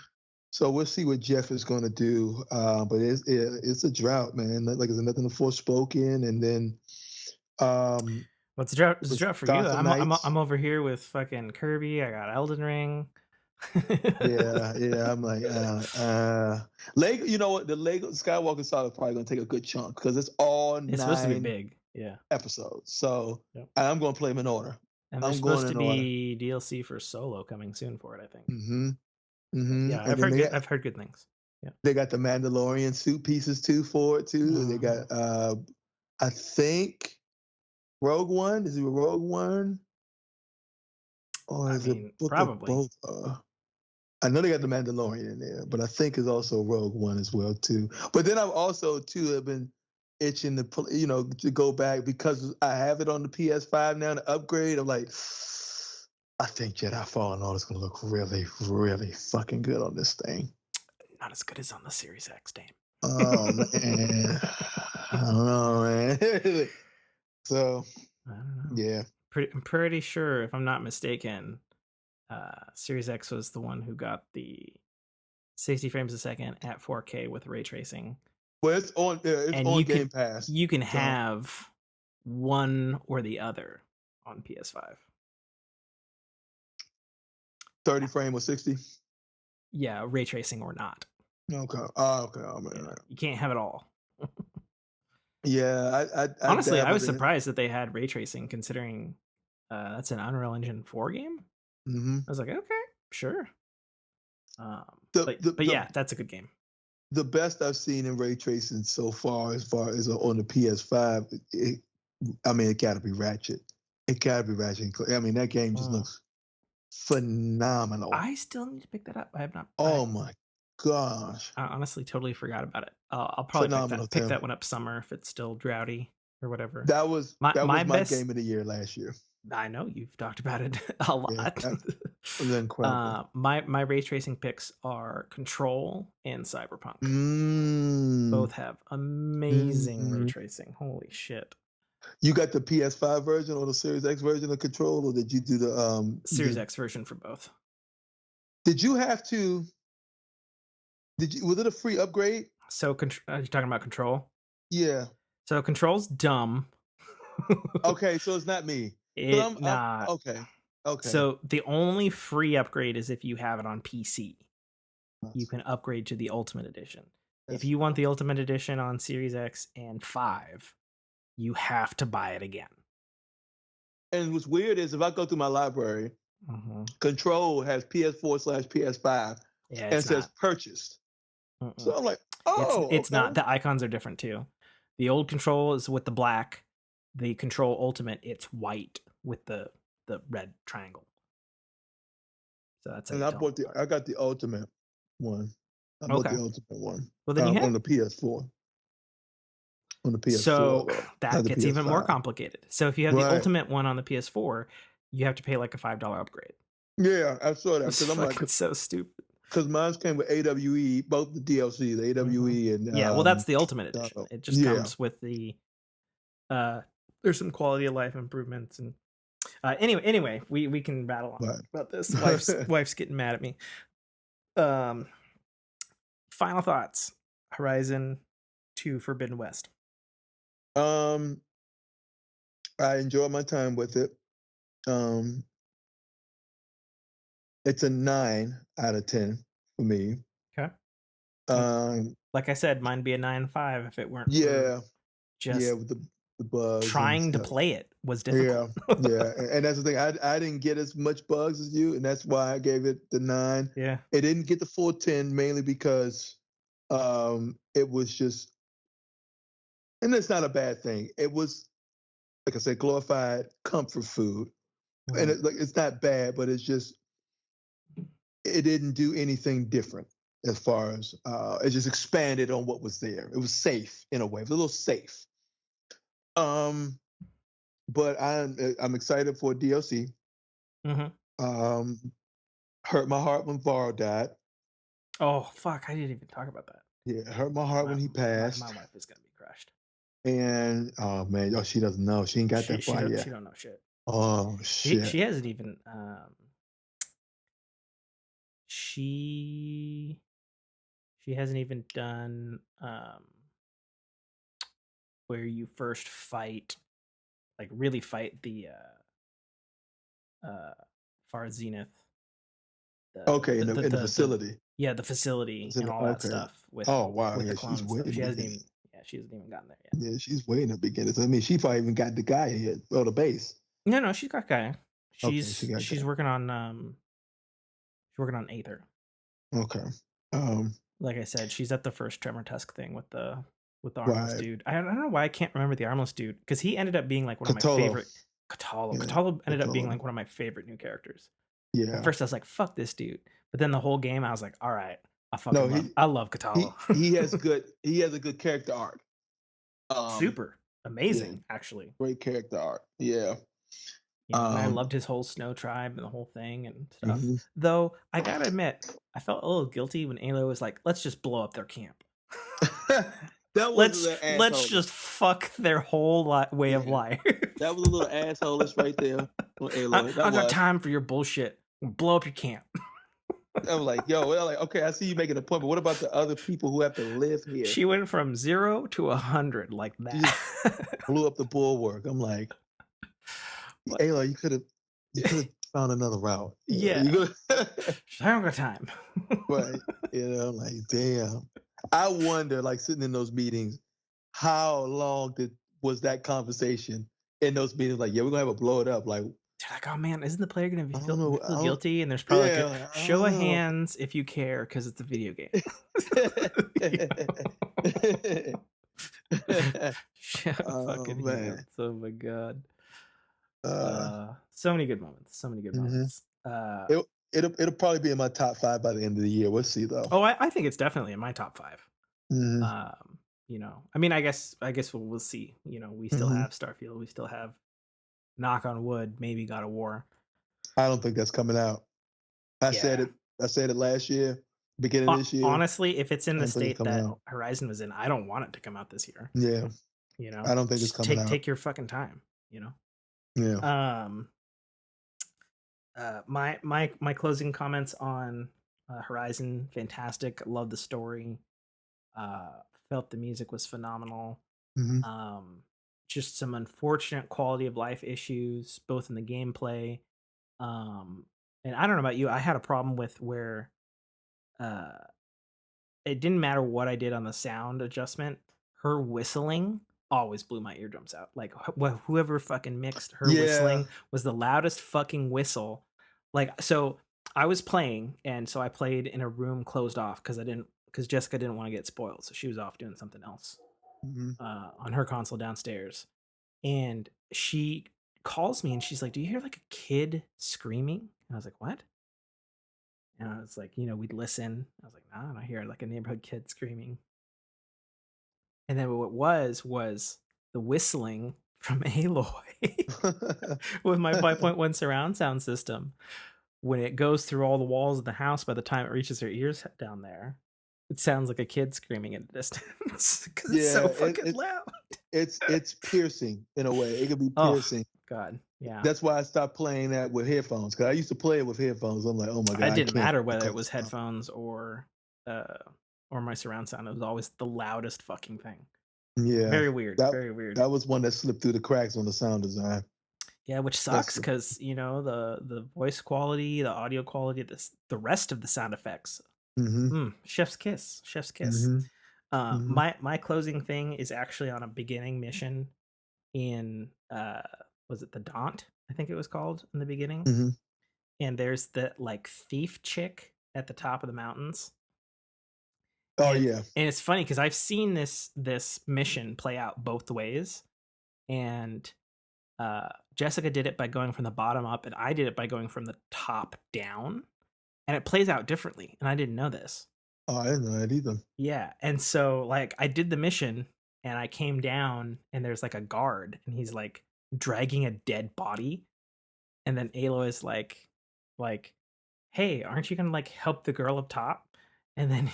So we'll see what Jeff is going to do. But it's a drought, man. Like there's nothing to Forspoken, and then um, What's the drought? It's a was drought for you. Gotham Knights. I'm over here with fucking Kirby. I got Elden Ring. Yeah. I'm like, Lego. You know what? The Lego Skywalker Saga is probably going to take a good chunk because it's all It's supposed to be 9 big. Yeah. episodes. So Yep. I'm going to play them in order. And there's I'm going supposed to in order. be DLC for Solo coming soon for it, I think. Mm-hmm. But Mm-hmm. yeah, And then I've heard good things. Yeah. they got the Mandalorian suit pieces too for it too. And they Mhm. got I think Rogue One. Is it Rogue One? Or I is it mean, Book of probably. Both? I know they got the Mandalorian in there, but I think it's also Rogue One as well too. But then I've also too have been itching to go back because I have it on the PS5 now to upgrade. I'm like, I think Jedi Fallen Order is gonna look really, really fucking good on this thing. Not as good as on the Series X, damn. Oh man, I don't know, man. So I don't know. yeah, I'm pretty sure, if I'm not mistaken, Series X was the one who got the 60 frames a second at 4K with ray tracing, well it's and on Game Pass, you can so have one or the other on PS5. 30 frame or 60. Yeah, ray tracing or not. Okay. Oh, okay. Oh Yeah, man. you can't have it all. Yeah, I Honestly, I dabbled was in it. surprised that they had ray tracing, considering that's an Unreal Engine 4 game. Hmm. I was like, okay, sure. The, the But the yeah, that's a good game. the best I've seen in ray tracing so far as on the PS5, I mean, it got to be Ratchet. It got to be Ratchet. I mean, that game just Mm. looks phenomenal. I still need to pick that up. I have not. Oh my gosh, I honestly totally forgot about it. I'll probably phenomenal, pick Tim. that one up summer if it's still droughty or whatever. That was that My was my best. game of the year last year. I know you've talked about it a Yeah, lot. that was incredible. My ray tracing picks are Control and Cyberpunk. Mm, Both have amazing ray mm. tracing. Holy shit. You got the PS5 version or the Series X version of Control, or did you do the Series X version for both. did you have to was it a free upgrade? So, are you talking about Control? Yeah. So, Control's dumb. Okay, so it's not me. 'Cause It I'm not. okay. Okay. So the only free upgrade is if you have it on PC. You can upgrade to the Ultimate Edition. If That's you want the Ultimate Edition on Series X and 5, you have to buy it again. And what's weird is if I go through my library, Mhm. Control has PS4/PS5 Yeah, and it's says not. purchased. So Mm-mm. I'm like, It's oh, not. The icons are different too. The old Control is with the black. The Control Ultimate, it's white with the red triangle. So that's how and you tell them apart. I got the ultimate one. I bought Okay. the ultimate one Well, then you have. on the PS4. On the So PS4 though, that not the gets even more PS5. complicated. So if you have the Right. Ultimate one on the PS4, you have to pay like a $5 upgrade. Yeah, I saw that It's because I'm like, fucking so stupid. because mine came with AWE, both the DLC, the Mhm. AWE and Yeah, well, that's the Ultimate Edition. It just yeah, comes with the uh there's some quality of life improvements and anyway, we can rattle on right. about this. Wife's getting mad at me. Um Final thoughts. Horizon 2 Forbidden West. um, I enjoyed my time with it. Um, it's a 9 out of 10 for me. Okay. Um, Like I said, mine would be a 9.5 if it weren't for yeah, yeah, just with the bugs and trying to stuff. play it was Yeah, difficult. yeah, and that's the thing. I didn't get as much bugs as you, and that's why I gave it the 9. Yeah. It didn't get the full 10 mainly because it was just, and it's not a bad thing. It was, like I said, glorified comfort food, and Mhm. it's not bad, but it's just it didn't do anything different as far as it just expanded on what was there. It was safe in a way. It was a little safe. Um, but I'm excited for DLC. Mhm. Um, hurt my heart when Varro died. Oh fuck! I didn't even talk about that. Yeah, it hurt my heart My when he my passed. wife is gonna be crushed. And oh man, oh she doesn't know. She ain't got that far She yet. don't know shit. Oh She shit. hasn't even she she hasn't even done where you first fight, like really fight the Far Zenith, Okay, in the facility. yeah, the facility and all that Okay. stuff Oh wow, with the yeah, she's clone way stuff. in the beginning. She hasn't even gotten there yet. Yeah, she's way in the beginning. I mean, she probably even got the guy yet, or the base. No, she's got Gaia. Okay, she got She's guy. working on Aether. Okay. Um, Like I said, she's at the first Tremor Tusk thing with the armless right. dude. I don't know why I can't remember the armless dude because he ended up being like one of my Cthulhu. favorite. Katalo. Yeah. Katalo ended up being Cthulhu. like one of my favorite new characters. At Yeah. first, I was like, "Fuck this dude," but then the whole game, I was like, "All right, No, I love Katalo." he has a good character arc. Super Yeah, amazing, actually. great character arc. Yeah. And I Um, loved his whole snow tribe and the whole thing and stuff. mhm. Though I gotta admit, I felt a little guilty when Alo was like, "Let's just blow up their camp." That was a little Let's asshole. just fuck their whole way of life. That was a little asshole right there on Aloy. I got time for your bullshit. Blow up your camp. I was like, yo, well, like, okay, I see you making a point, but what about the other people who have to live here? She went from 0 to 100 like She that. just blew up the bulwark. I'm like, Aloy, you could have found another route. Yeah. You I don't got time. right. Like, damn. I wonder, like sitting in those meetings, how long was that conversation in those meetings? Like, yeah, we're gonna have a blow it up. Like, They're like, oh man, isn't the player gonna I don't know. feel guilty? And there's probably like Yeah, a show of hands if you care because it's a video game. Fucking man. hands. Oh my god. So many good moments. So many good moments. It'll probably be in my top 5 by the end of the year. We'll see though. Oh, I think it's definitely in my top 5. Mhm. I mean, I guess we'll see. We still Mhm. have Starfield. We still have, knock on wood, maybe God of War. I don't think that's coming out. I said it last year, beginning of this year. Honestly, if it's in the state that out. Horizon was in, I don't want it to come out this year. Yeah. I don't think it's Just coming out. Take your fucking time. Yeah. My closing comments on Horizon, fantastic. Love the story. Felt the music was phenomenal. Mhm. Just some unfortunate quality of life issues, both in the gameplay. And I don't know about you, I had a problem with where it didn't matter what I did on the sound adjustment. Her whistling always blew my eardrums out. Like whoever fucking mixed her Yeah. whistling was the loudest fucking whistle. Like, so I was playing, and so I played in a room closed off because Jessica didn't want to get spoiled, so she was off doing something else Mhm. on her console downstairs. And she calls me and she's like, "Do you hear like a kid screaming?" And I was like, "What?" And I was like, we'd listen. I was like, "No, I hear like a neighborhood kid screaming." And then what was the whistling from Aloy with my 5.1 surround sound system. When it goes through all the walls of the house, by the time it reaches her ears down there, it sounds like a kid screaming at a distance because it's so Yeah, fucking loud. it's piercing in a way. It could be Oh piercing. God, yeah. That's why I stopped playing that with headphones. Cause I used to play it with headphones. I'm like, oh my god, It I didn't can't matter whether it because was headphones uh, or my surround sound. It was always the loudest fucking thing. yeah, Very weird. that Very weird. that was one that slipped through the cracks on the sound design. Yeah, which sucks because the voice quality, the audio quality, the rest of the sound effects. Chef's kiss. Chef's kiss. My closing thing is actually on a beginning mission in was it the Daunt? I think it was called in the beginning. And there's the like thief chick at the top of the mountains. Oh And, yeah. and it's funny because I've seen this mission play out both ways, and Jessica did it by going from the bottom up, and I did it by going from the top down, and it plays out differently. And I didn't know this. Oh, I didn't know that either. Yeah, and so like I did the mission, and I came down, and there's like a guard, and he's like dragging a dead body, and then Aloy is like, "Hey, aren't you gonna like help the girl up top?" And then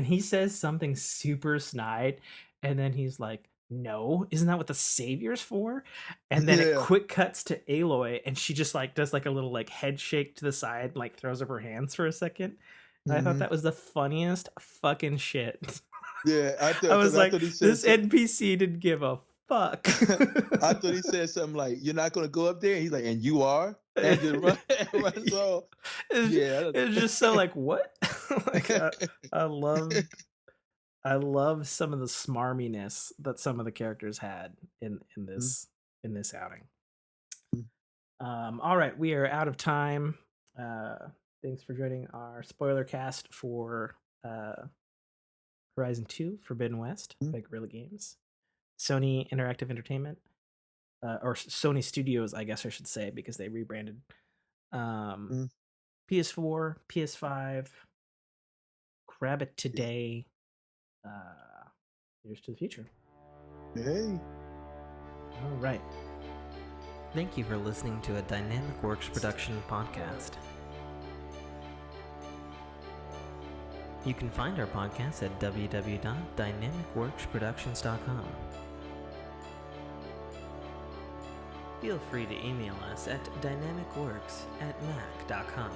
he says something super snide, and then he's like, "No, isn't that what the savior's for?" And then it Yeah. quick cuts to Aloy, and she just like does like a little like head shake to the side, and, like throws up her hands for a second. And I thought that was the funniest fucking shit. Yeah, I was like, thought he said this NPC didn't give a fuck. I thought he said something like, "You're not gonna go up there." And he's like, "And you are," and just runs off. Yeah, It's just so like what? Like I love some of the smarminess that some of the characters had in this outing. All right, we are out of time. Thanks for joining our spoiler cast for Horizon 2 Forbidden West by Guerrilla Games. Sony Interactive Entertainment, or Sony Studios, I guess I should say, because they rebranded. PS4, PS5, grab it today. Here's to the future. Hey. All right. Thank you for listening to a Dynamicworks production podcast. You can find our podcast at www.dynamicworksproductions.com. Feel free to email us at dynamicworks@mac.com.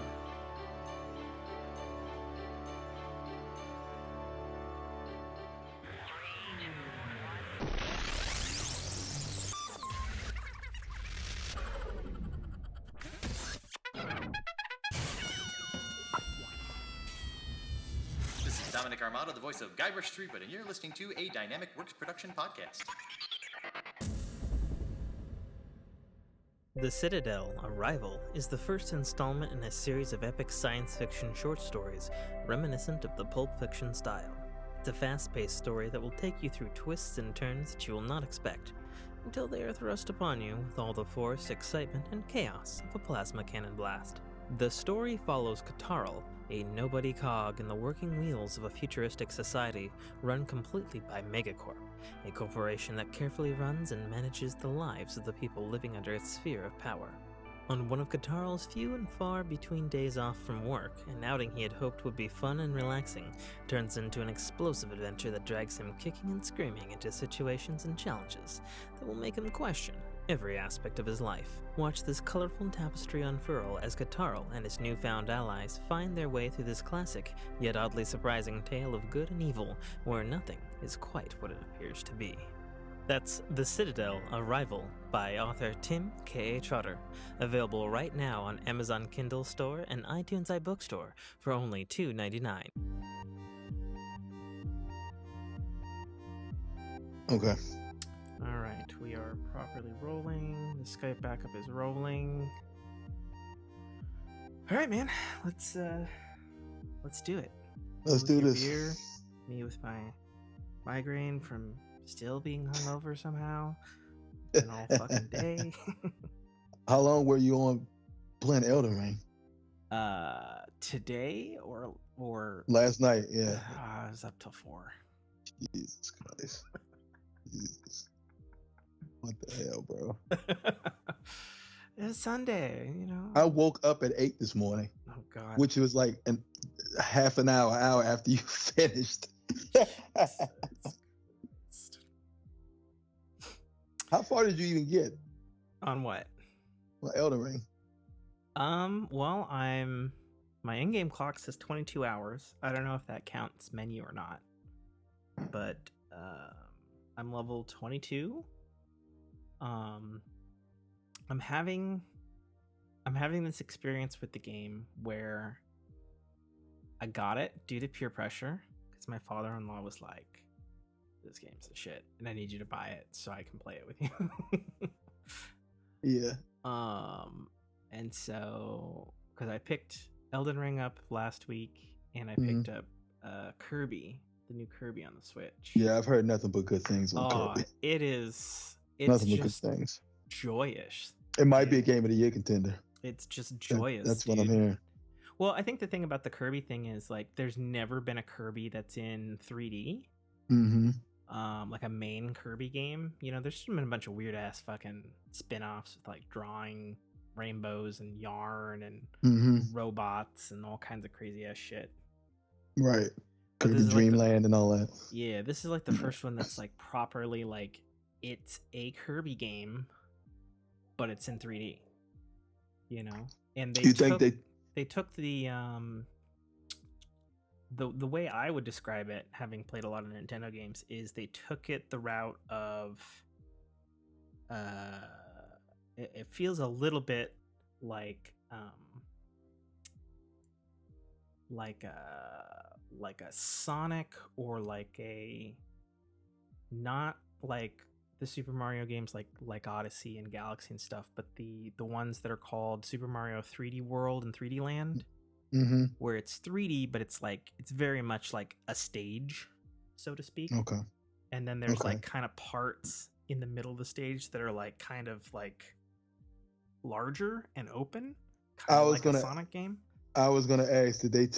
Armado, the voice of Guybrush Threepwood, and you're listening to a Dynamicworks production podcast. The Citadel Arrival is the first installment in a series of epic science fiction short stories reminiscent of the Pulp Fiction style. It's a fast-paced story that will take you through twists and turns that you will not expect, until they are thrust upon you with all the force, excitement, and chaos of a plasma cannon blast. The story follows Katarl, a nobody cog in the working wheels of a futuristic society run completely by Megacorp, a corporation that carefully runs and manages the lives of the people living under its sphere of power. On one of Katarl's few and far between days off from work, an outing he had hoped would be fun and relaxing turns into an explosive adventure that drags him kicking and screaming into situations and challenges that will make him question every aspect of his life. Watch this colorful tapestry unfurl as Katarl and his newfound allies find their way through this classic, yet oddly surprising tale of good and evil, where nothing is quite what it appears to be. That's The Citadel Arrival by author Tim K.A. Trotter, available right now on Amazon Kindle Store and iTunes iBookstore for only $2.99. Okay. All we are properly rolling. The Skype backup is rolling. All right, man. Let's do it. Let's do this. Beer, me with my migraine from still being hungover somehow. An all fucking day. How long were you on playing Elden Ring? Today or last night? Yeah. I was up till 4. Jesus Christ. Jesus. What the hell, bro? It's Sunday, you know. I woke up at 8 this morning. Oh God. Which was like half an hour after you finished. How far did you even get? On what? Well, Elden Ring. Well, my in-game clock says 22 hours. I don't know if that counts menu or not. But I'm level 22. I'm having this experience with the game where I got it due to peer pressure because my father-in-law was like, "This game's the shit, and I need you to buy it so I can play it with you." Yeah. And so because I picked Elden Ring up last week, and I picked up Kirby, the new Kirby on the Switch. Yeah, I've heard nothing but good things on Kirby. It's nothing but just good things. Joyous. It might be a Game of the Year contender. It's just joyous. That's dude. what I'm hearing. Well, I think the thing about the Kirby thing is like there's never been a Kirby that's in 3D. Mm-hmm. Like a main Kirby game. You know, there's just been a bunch of weird ass fucking spin-offs with like drawing rainbows and yarn and robots and all kinds of crazy ass shit. Right. But Kirby Dreamland and all that. Yeah, this is like the first one that's like properly like it's a Kirby game, but it's in 3D. You know? And they took the way I would describe it, having played a lot of Nintendo games, is they took it the route of it feels a little bit like a Sonic, or like a, not like the Super Mario games like Odyssey and Galaxy and stuff, but the ones that are called Super Mario 3D World and 3D Land. Mm-hmm. Where it's 3D, but it's very much like a stage, so to speak. Okay. And then there's like kind of parts in the middle of the stage that are like kind of like larger and open, kind of like a Sonic game. I was gonna ask, did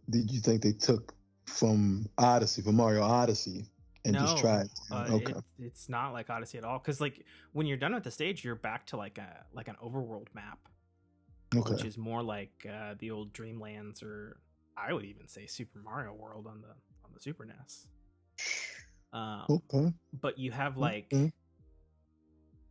you think they took from Mario Odyssey and just tried? Okay. It's not like Odyssey at all, because like when you're done with the stage, you're back to like an overworld map. Okay. Which is more like the old Dreamlands, or I would even say Super Mario World on the Super NES. Okay. But you have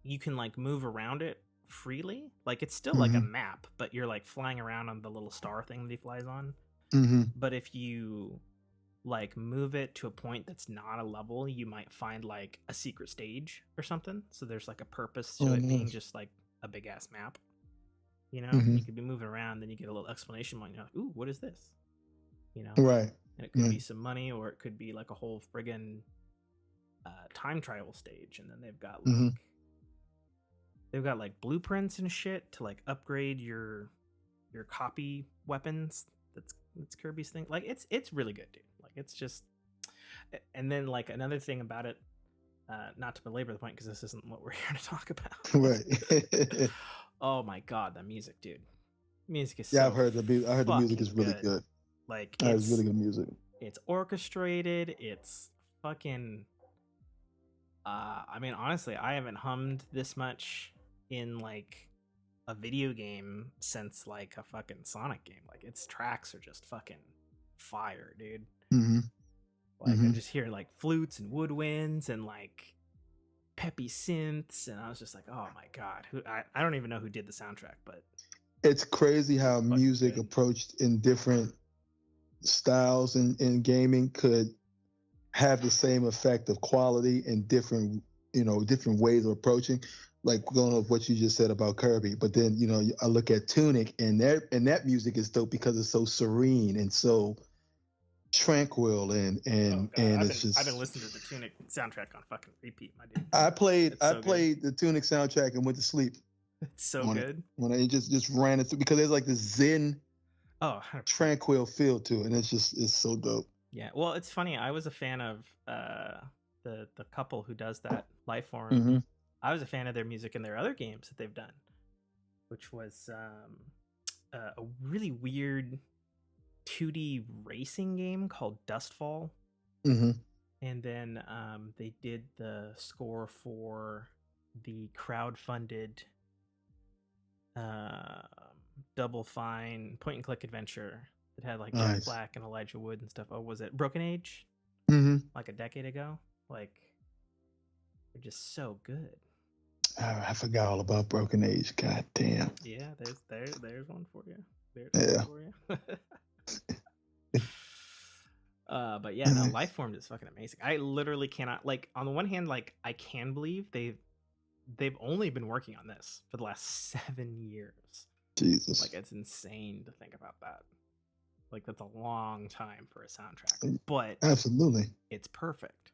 you can like move around it freely. Like it's still like a map, but you're like flying around on the little star thing that he flies on. Mm-hmm. But if you like move it to a point that's not a level, you might find like a secret stage or something. So there's like a purpose to it being just like a big ass map. You know, you could be moving around, then you get a little exclamation mark. You're like, "Ooh, what is this?" You know, right? And it could be some money, or it could be like a whole friggin' time travel stage. And then they've got like blueprints and shit to like upgrade your copy weapons. That's Kirby's thing. Like it's really good, dude. Like it's just, and then like another thing about it, not to belabor the point because this isn't what we're here to talk about. Right. Oh my God, the music, dude. Music is I've heard the music is really good. Like it's really good music. It's orchestrated. It's fucking. I mean, honestly, I haven't hummed this much in like a video game since like a fucking Sonic game. Like its tracks are just fucking fire, dude. Mm-hmm. Like I just hear like flutes and woodwinds and like peppy synths, and I was just like, oh my God, I don't even know who did the soundtrack, but it's crazy how music approached in different styles in gaming could have the same effect of quality in different ways of approaching. Like going off what you just said about Kirby, but then I look at Tunic, and that music is dope because it's so serene and so tranquil and it's I've been just. listening to the Tunic soundtrack on fucking repeat, my dude. I played It's so played the Tunic soundtrack and went to sleep It's so when good. when I just ran it through because there's like this zen, Oh, 100%. tranquil feel to it, and it's so dope. Yeah. Well, it's funny. I was a fan of the couple who does that, Lifeform. Mm-hmm. I was a fan of their music and their other games that they've done, which was a really weird 2D racing game called Dustfall. Mm-hmm. And then they did the score for the crowd-funded Double Fine point-and-click adventure that had like Jack Nice. Black and Elijah Wood and stuff. Oh, was it Broken Age? Mm-hmm. Like a decade ago? Like, they're just so good. I forgot all about Broken Age. God damn. Yeah, there's one for you. There's Yeah. one for you. But yeah, no, Lifeform is fucking amazing. I literally cannot, like, on the one hand, like, I can believe they've only been working on this for the last 7 years. Jesus. Like, it's insane to think about that. Like, that's a long time for a soundtrack, but Absolutely. it's perfect.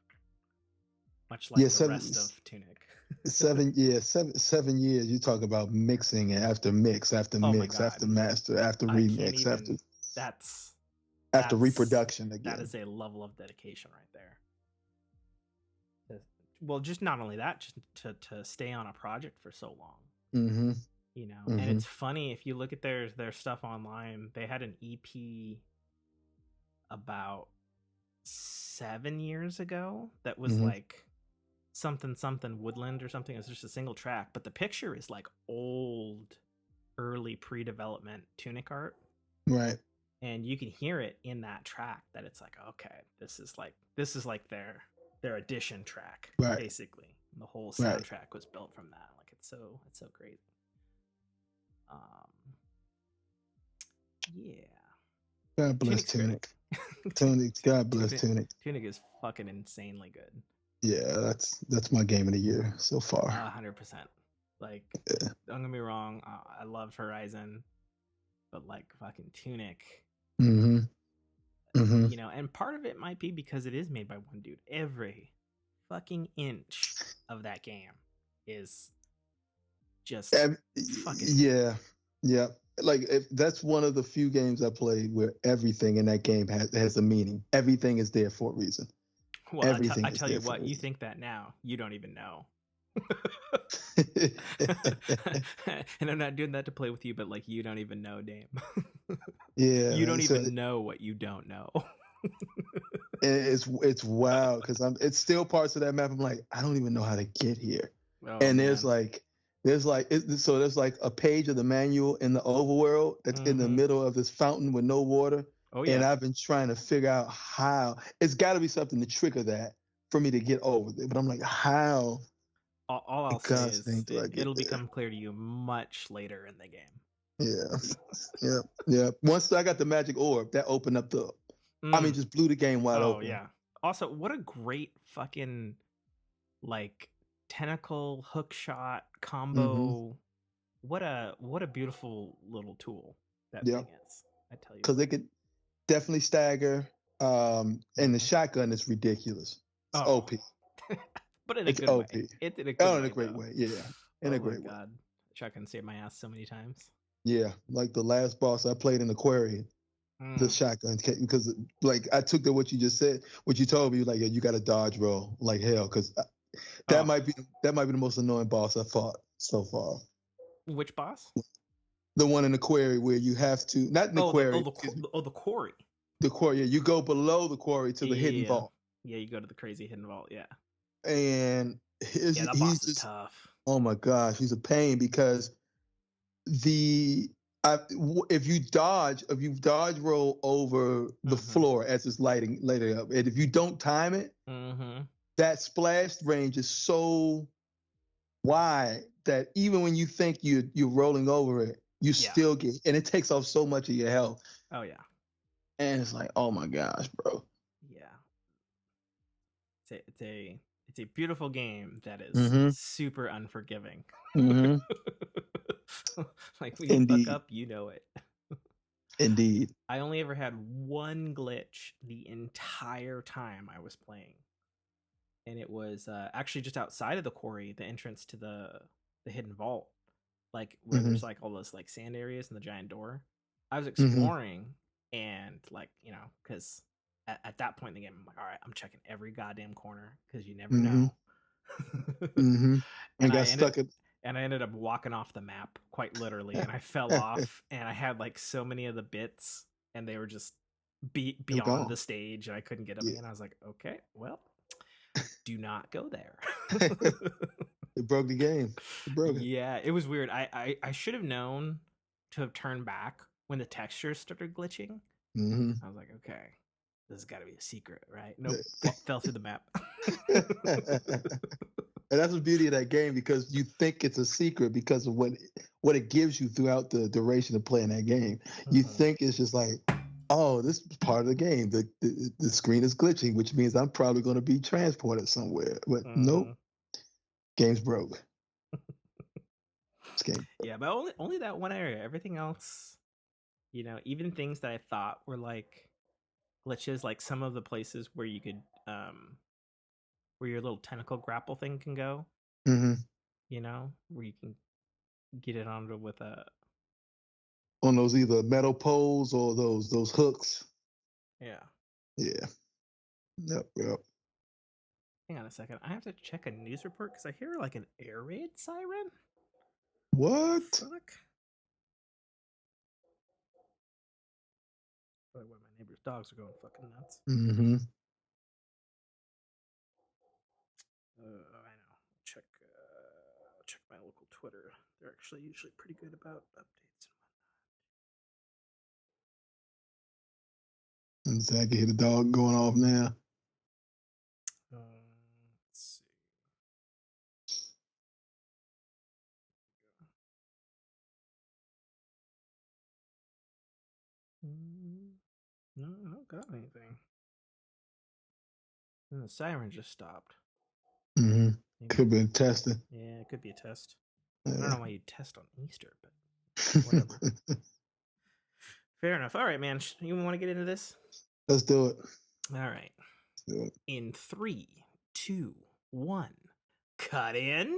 Much like the seven- rest of Tunic. 7 years. 7 years. You talk about mixing after mix after Oh my mix God. after master after I can't remix even- after that's reproduction again. That is a level of dedication right there. Well, just not only that, just to stay on a project for so long. Mm-hmm. You know, Mhm. and it's funny if you look at their stuff online. They had an EP about 7 years ago that was Mhm. like something woodland or something. It was just a single track, but the picture is like old, early pre-development Tunic art, Right. and you can hear it in that track that it's like, okay, this is like their edition track, Right. basically. And the whole Right. soundtrack was built from that. Like, it's so great. Yeah. God bless Tunic's Tunic. Tunic. God bless Tunic. Tunic is fucking insanely good. Yeah, that's my game of the year so far. 100%. Like, Yeah. don't get me wrong, I love Horizon, but like fucking Tunic, Mm-hmm. Mm-hmm. you know, and part of it might be because it is made by one dude. Every fucking inch of that game is just fucking Yeah. Like that's one of the few games I played where everything in that game has a meaning. Everything is there for a reason. well. Everything I is tell you there for what, a you reason. think that now, you don't even know. And I'm not doing that to play with you, but like, you don't even know, Dame. Yeah. You don't so even know what you don't know. it's wild because it's still parts of that map. I'm like, I don't even know how to get here. Oh, And man. there's like a page of the manual in the overworld that's in the Mhm. middle of this fountain with no water. Oh yeah. And I've been trying to figure out how. It's got to be something to trigger that for me to get over there. But I'm like, how? all I'll say God's is name do I get it'll there? become clear to you much later in the game. Yeah. Once I got the magic orb, that opened up the. I mean, just blew the game wide oh open. yeah. Also, what a great fucking like tentacle hook shot combo. What a beautiful little tool that Yeah. thing is. I tell you. Because they could definitely stagger. And the shotgun is ridiculous. It's Oh. OP. But in a It's good OP. way. It in a good Oh, way. in a great though. way. Yeah. In Oh a my great way. God. Shotgun saved my ass so many times. Yeah. Like the last boss I played in the quarry, the shotgun, because like I took what you just said, what you told me, like, yeah, you got to dodge roll like hell, because that Oh. might be the most annoying boss I fought so far. Which boss? The one in the quarry where you have to, not in the quarry, the quarry. the quarry. Yeah, you go below the quarry to the hidden vault. Yeah, you go to the crazy hidden vault. Yeah. And That boss he's is just, tough. oh my gosh, he's a pain because if you dodge roll over the floor as it's lighting up, and if you don't time it, that splash range is so wide that even when you think you're rolling over it, you still get, and it takes off so much of your health. Oh yeah. And it's like, oh my gosh, bro. Yeah. It's a beautiful game that is super unforgiving. Mm-hmm. Like when you Indeed. fuck up, you know it. Indeed. I only ever had one glitch the entire time I was playing, and it was actually just outside of the quarry, the entrance to the hidden vault, like where Mm-hmm. there's like all those like sand areas and the giant door. I was Mm-hmm. exploring, and like, you know, because at that point in the game, I'm like, all right, I'm checking every goddamn corner because you never Mm-hmm. know. Mm-hmm. and got I ended stuck at. and I ended up walking off the map quite literally, and I fell off, and I had like so many of the bits, and they were just beyond gone. the stage, and I couldn't get them Yeah. again. I was like, okay, well, do not go there. It broke the game. It broke it. Yeah, it was weird. I should have known to have turned back when the textures started glitching. Mm-hmm. I was like, okay, this has got to be a secret, right? Nope, fell through the map. And that's the beauty of that game, because you think it's a secret because of what it gives you throughout the duration of playing that game. You think it's just like, oh, this is part of the game. The screen is glitching, which means I'm probably going to be transported somewhere. But nope, game's broke. This game. Yeah, but only that one area. Everything else, you know, even things that I thought were like glitches, like some of the places where you could where your little tentacle grapple thing can go. Mm-hmm. You know, where you can get it onto with a on those either metal poles or those hooks. Yeah. Yep. Hang on a second. I have to check a news report because I hear like an air raid siren. What? Fuck. Probably why my neighbor's dogs are going fucking nuts. Mm-hmm. I know. Check my local Twitter. They're actually usually pretty good about updates And so I can hear the dog going off now. Let's see. No, I don't got anything. And the siren just stopped. Mm-hmm. Could be testing. Yeah, it could be a test. I don't know why you test on Easter, but whatever. Fair enough. All right, man. You want to get into this? Let's do it. All right. Let's do it. In 3, 2, 1, cut in.